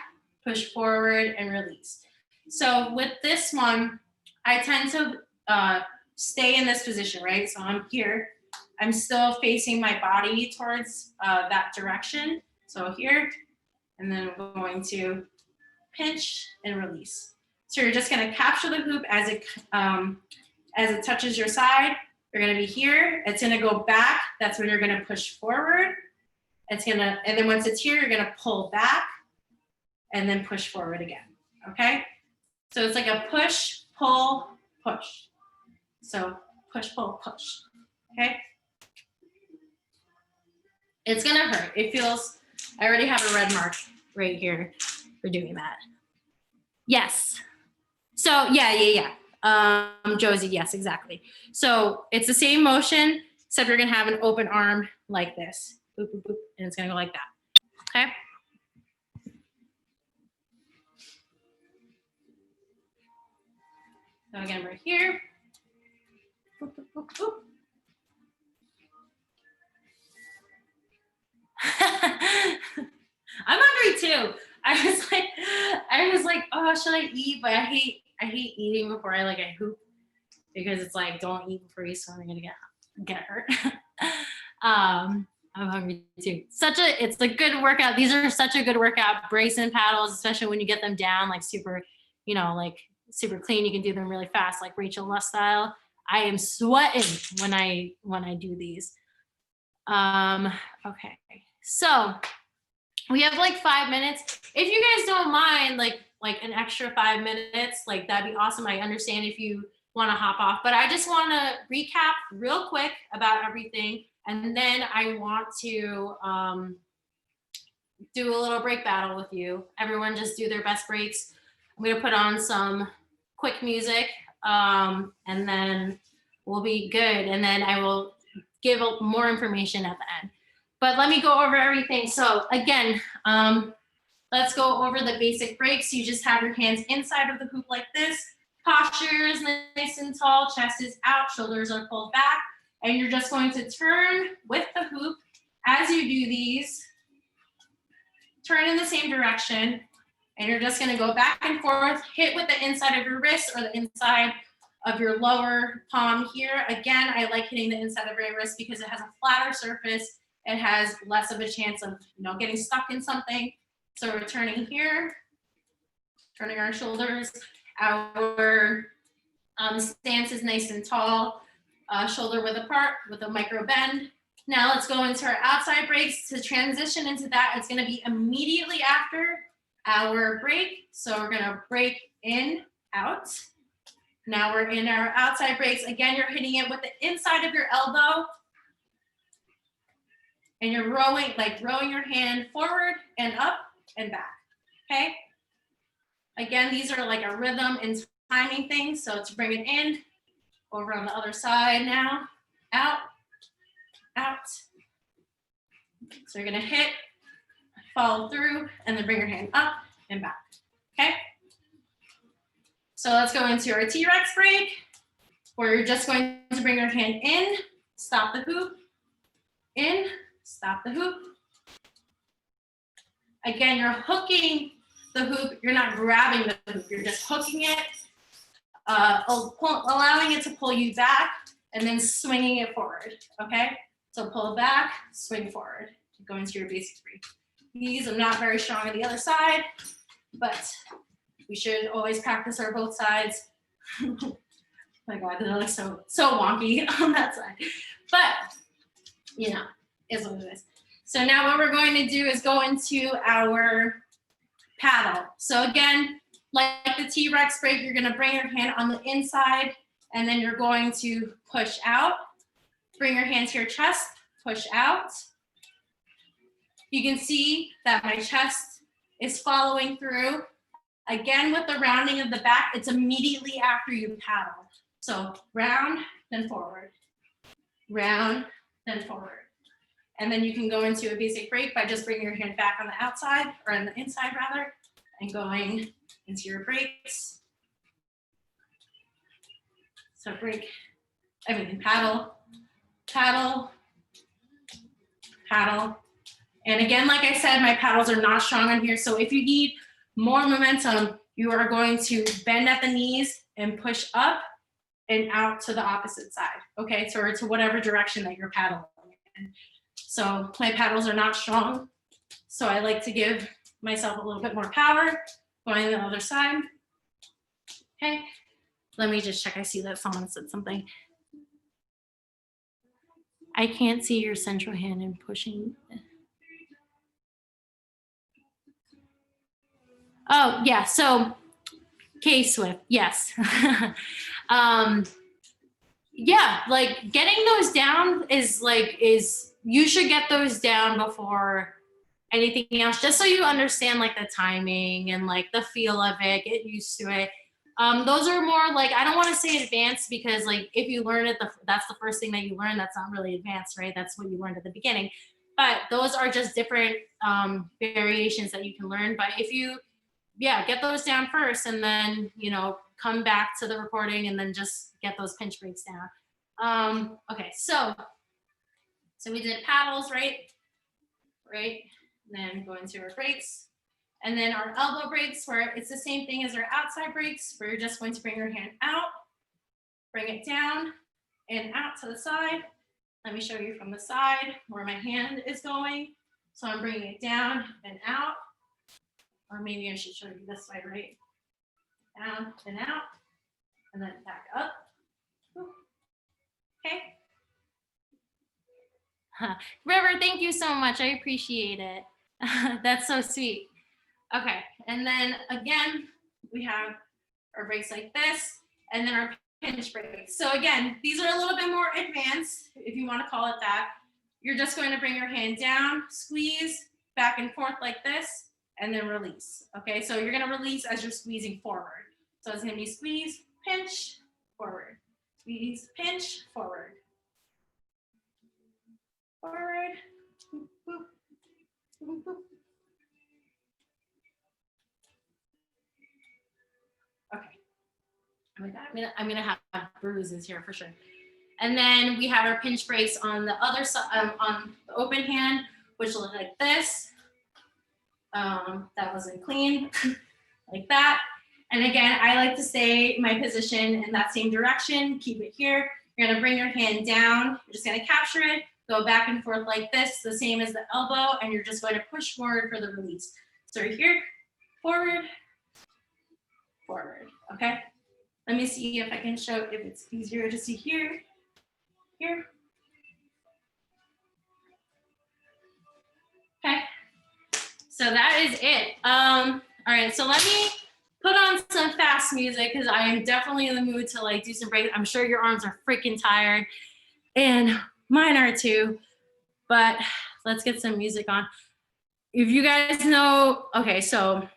push forward, and release. So with this one, I tend to stay in this position, right? So I'm here. I'm still facing my body towards that direction. So here, and then I'm going to pinch and release. So you're just going to capture the hoop as it touches your side. You're going to be here. It's going to go back. That's when you're going to push forward. And then once it's here, you're going to pull back and then push forward again. Okay. So it's like a push, pull, push. So push, pull, push. Okay. It's going to hurt. It feels, I already have a red mark right here for doing that. Yes. So yeah. Josie, yes, exactly. So it's the same motion, except you're gonna have an open arm like this. Boop, boop, boop, and it's gonna go like that. Okay. So again, we're here. Boop, boop, boop, boop. I'm hungry too. I was like, oh, should I eat? But I hate eating before I hoop, because it's like, don't eat before you swim, you're gonna get hurt. I'm hungry too. It's a good workout. These are such a good workout. Brace and paddles, especially when you get them down like super, super clean. You can do them really fast, like Rachel Luss style. I am sweating when I do these. Okay, so we have like 5 minutes. If you guys don't mind, like an extra 5 minutes, like that'd be awesome. I understand if you want to hop off, but I just want to recap real quick about everything, and then I want to do a little break battle with you. Everyone just do their best breaks. I'm gonna put on some quick music, and then we'll be good. And then I will give more information at the end. But let me go over everything. So again, let's go over the basic breaks. You just have your hands inside of the hoop like this. Posture is nice and tall, chest is out, shoulders are pulled back, and you're just going to turn with the hoop. As you do these, turn in the same direction, and you're just gonna go back and forth, hit with the inside of your wrist or the inside of your lower palm here. Again, I like hitting the inside of your wrist because it has a flatter surface. It has less of a chance of, getting stuck in something. So we're turning here, turning our shoulders. Our stance is nice and tall, shoulder width apart with a micro bend. Now let's go into our outside breaks. To transition into that, it's gonna be immediately after our break. So we're gonna break in, out. Now we're in our outside breaks. Again, you're hitting it with the inside of your elbow. And you're rowing your hand forward and up and back, okay? Again, these are like a rhythm and timing thing. So to bring it in, over on the other side now, out, out. So you're gonna hit, follow through, and then bring your hand up and back, okay? So let's go into our T-Rex break, where you're just going to bring your hand in, stop the hoop, in, stop the hoop. Again, you're hooking the hoop, you're not grabbing the hoop, you're just hooking it, allowing it to pull you back, and then swinging it forward, okay? So pull back, swing forward, go into your basic break. These, I'm not very strong on the other side, but we should always practice our both sides. Oh my God, that looks so wonky on that side. But, is what it is. So now what we're going to do is go into our paddle. So again, like the T-Rex break, you're gonna bring your hand on the inside, and then you're going to push out. Bring your hand to your chest, push out. You can see that my chest is following through. Again, with the rounding of the back, it's immediately after you paddle. So round, then forward. Round, then forward. And then you can go into a basic break by just bringing your hand back on the outside, or on the inside rather, and going into your breaks. So paddle, paddle, paddle. And again, like I said, my paddles are not strong on here. So if you need more momentum, you are going to bend at the knees and push up and out to the opposite side, okay? So or to whatever direction that you're paddling in. So my paddles are not strong. So I like to give myself a little bit more power, going to the other side, okay? Let me just check, I see that someone said something. I can't see your central hand and pushing. Oh, yeah, so K-Swift, yes. Yeah, like getting those down is you should get those down before anything else, just so you understand like the timing and like the feel of it, get used to it. Those are more like, I don't want to say advanced because like if you learn it, that's the first thing that you learn, that's not really advanced, right? That's what you learned at the beginning. But those are just different variations that you can learn. But if you, get those down first and then, come back to the recording and then just get those pinch breaks down. Okay, so we did paddles, right? Right, and then go into our breaks. And then our elbow breaks, where it's the same thing as our outside breaks, where you're just going to bring your hand out, bring it down and out to the side. Let me show you from the side where my hand is going. So I'm bringing it down and out, or maybe I should show you this way, right? Down and out, and then back up. Okay. River, thank you so much. I appreciate it. That's so sweet. Okay, and then again, we have our breaks like this, and then our pinch breaks. So again, these are a little bit more advanced, if you want to call it that. You're just going to bring your hand down, squeeze, back and forth like this, and then release. Okay, so you're going to release as you're squeezing forward. So it's going to be squeeze, pinch, forward. Squeeze, pinch, forward. Forward. Boop, boop. Boop, boop. Okay. I'm gonna have bruises here for sure. And then we have our pinch brace on the other side, on the open hand, which look like this. That wasn't clean, like that. And again, I like to stay my position in that same direction, keep it here. You're gonna bring your hand down, you're just gonna capture it, go back and forth like this, the same as the elbow, and you're just going to push forward for the release. So right here, forward, forward, okay? Let me see if I can show if it's easier to see here, here. Okay, so that is it. All right, so let me put on some fast music because I am definitely in the mood to like do some breaks. I'm sure your arms are freaking tired and mine are too, but let's get some music on. If you guys know, okay, so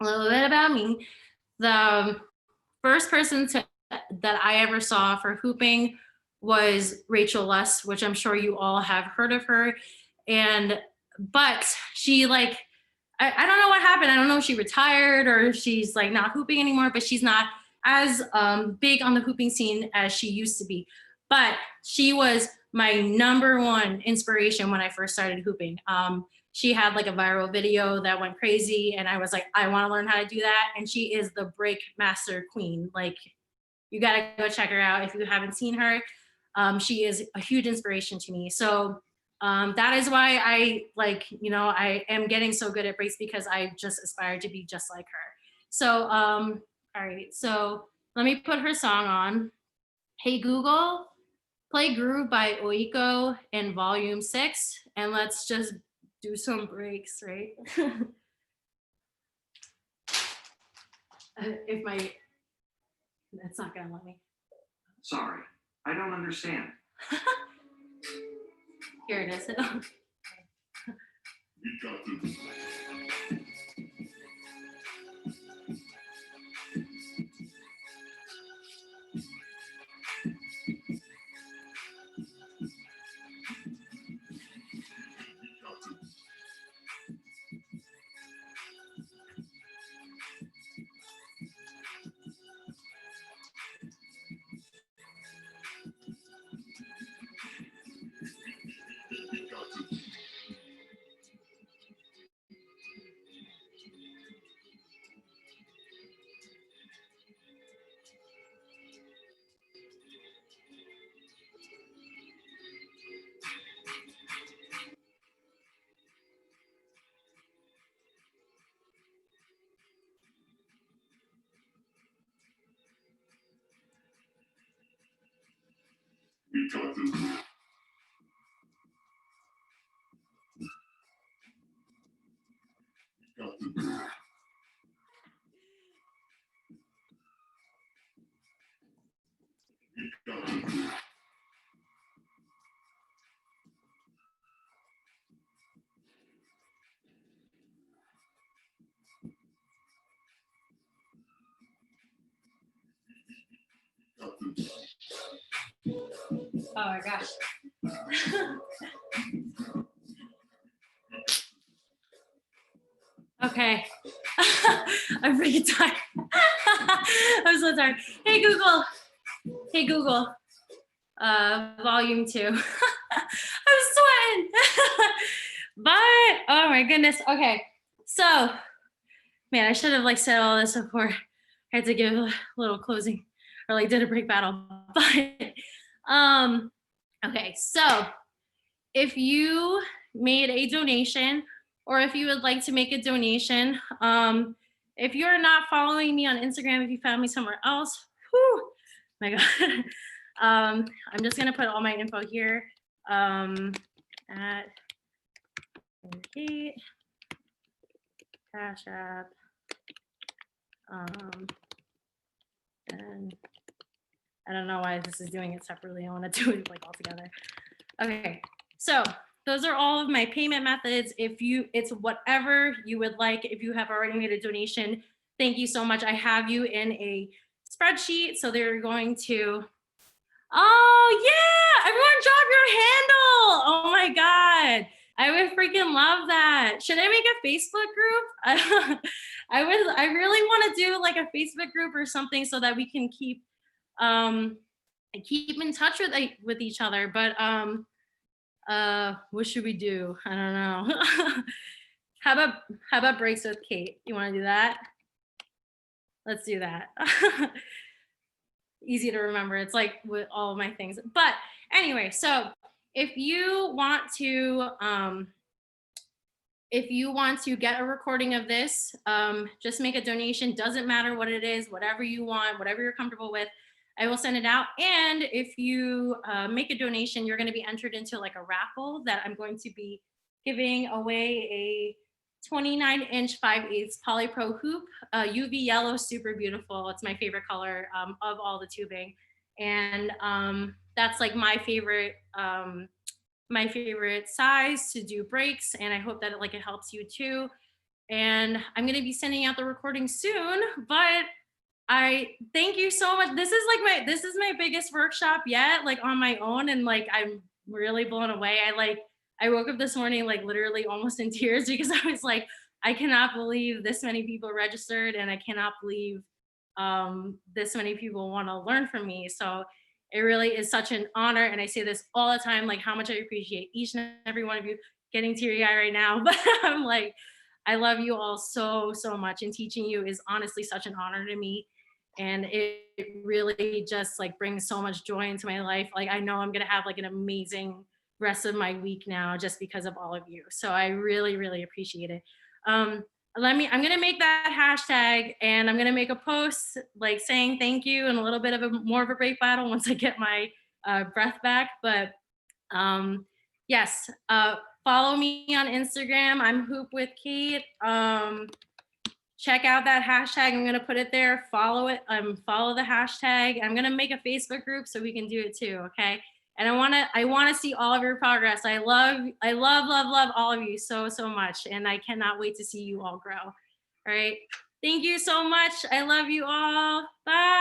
a little bit about me. The first person that I ever saw for hooping was Rachel Luss, which I'm sure you all have heard of her. But she like, I don't know what happened. I don't know if she retired or if she's like not hooping anymore, but she's not as big on the hooping scene as she used to be. But she was my #1 inspiration when I first started hooping. She had like a viral video that went crazy and I was like, I want to learn how to do that. And she is the break master queen. Like, you got to go check her out if you haven't seen her. She is a huge inspiration to me. So that is why I like, you know, I am getting so good at breaks because I just aspire to be just like her. So, all right, so let me put her song on. Hey Google, play Groove by Oiko in volume 6, and let's just do some breaks, right? If my, that's not gonna let me. Sorry, I don't understand. Here it is. Oh my gosh. Okay. I'm freaking tired. I'm so tired. Hey Google. Hey Google. Volume 2. I'm sweating. But oh my goodness. Okay. So man, I should have like said all this before I had to give a little closing or like did a break battle. But okay, so if you made a donation or if you would like to make a donation, if you're not following me on Instagram, if you found me somewhere else, whew, my God. I'm just gonna put all my info here at Kate, Cash App, and I don't know why this is doing it separately. I want to do it like all together. Okay, so those are all of my payment methods. It's whatever you would like. If you have already made a donation, thank you so much. I have you in a spreadsheet, so they're going to. Oh yeah, everyone drop your handle. Oh my God. I would freaking love that. Should I make a Facebook group? I really want to do like a Facebook group or something so that we can keep in touch with each other. But What should we do? I don't know. How about breaks with Kate? You want to do that? Let's do that. Easy to remember. It's like with all of my things. But anyway, so if you want to get a recording of this, just make a donation. Doesn't matter what it is, whatever you want, whatever you're comfortable with, I will send it out. And if you make a donation, you're going to be entered into like a raffle that I'm going to be giving away a 29-inch 5/8 Polypro hoop, UV yellow, super beautiful. It's my favorite color of all the tubing, and that's like my favorite size to do breaks. And I hope that it helps you too. And I'm gonna be sending out the recording soon, but I thank you so much. This is my biggest workshop yet, like on my own, and like I'm really blown away. I woke up this morning like literally almost in tears because I was like, I cannot believe this many people registered, and I cannot believe this many people want to learn from me. So it really is such an honor, and I say this all the time, like how much I appreciate each and every one of you. Getting teary-eyed right now, but I'm like, I love you all so much, and teaching you is honestly such an honor to me. And it really just like brings so much joy into my life. Like I know I'm gonna have like an amazing rest of my week now just because of all of you. So I really appreciate it. I'm gonna make that hashtag, and I'm gonna make a post like saying thank you and a little bit of more of a break battle once I get my breath back. But yes, follow me on Instagram. I'm Hoop with Kate. Check out that hashtag. I'm gonna put it there. Follow it. Follow the hashtag. I'm gonna make a Facebook group so we can do it too. Okay. And I wanna see all of your progress. I love all of you so much, and I cannot wait to see you all grow. All right. Thank you so much. I love you all. Bye.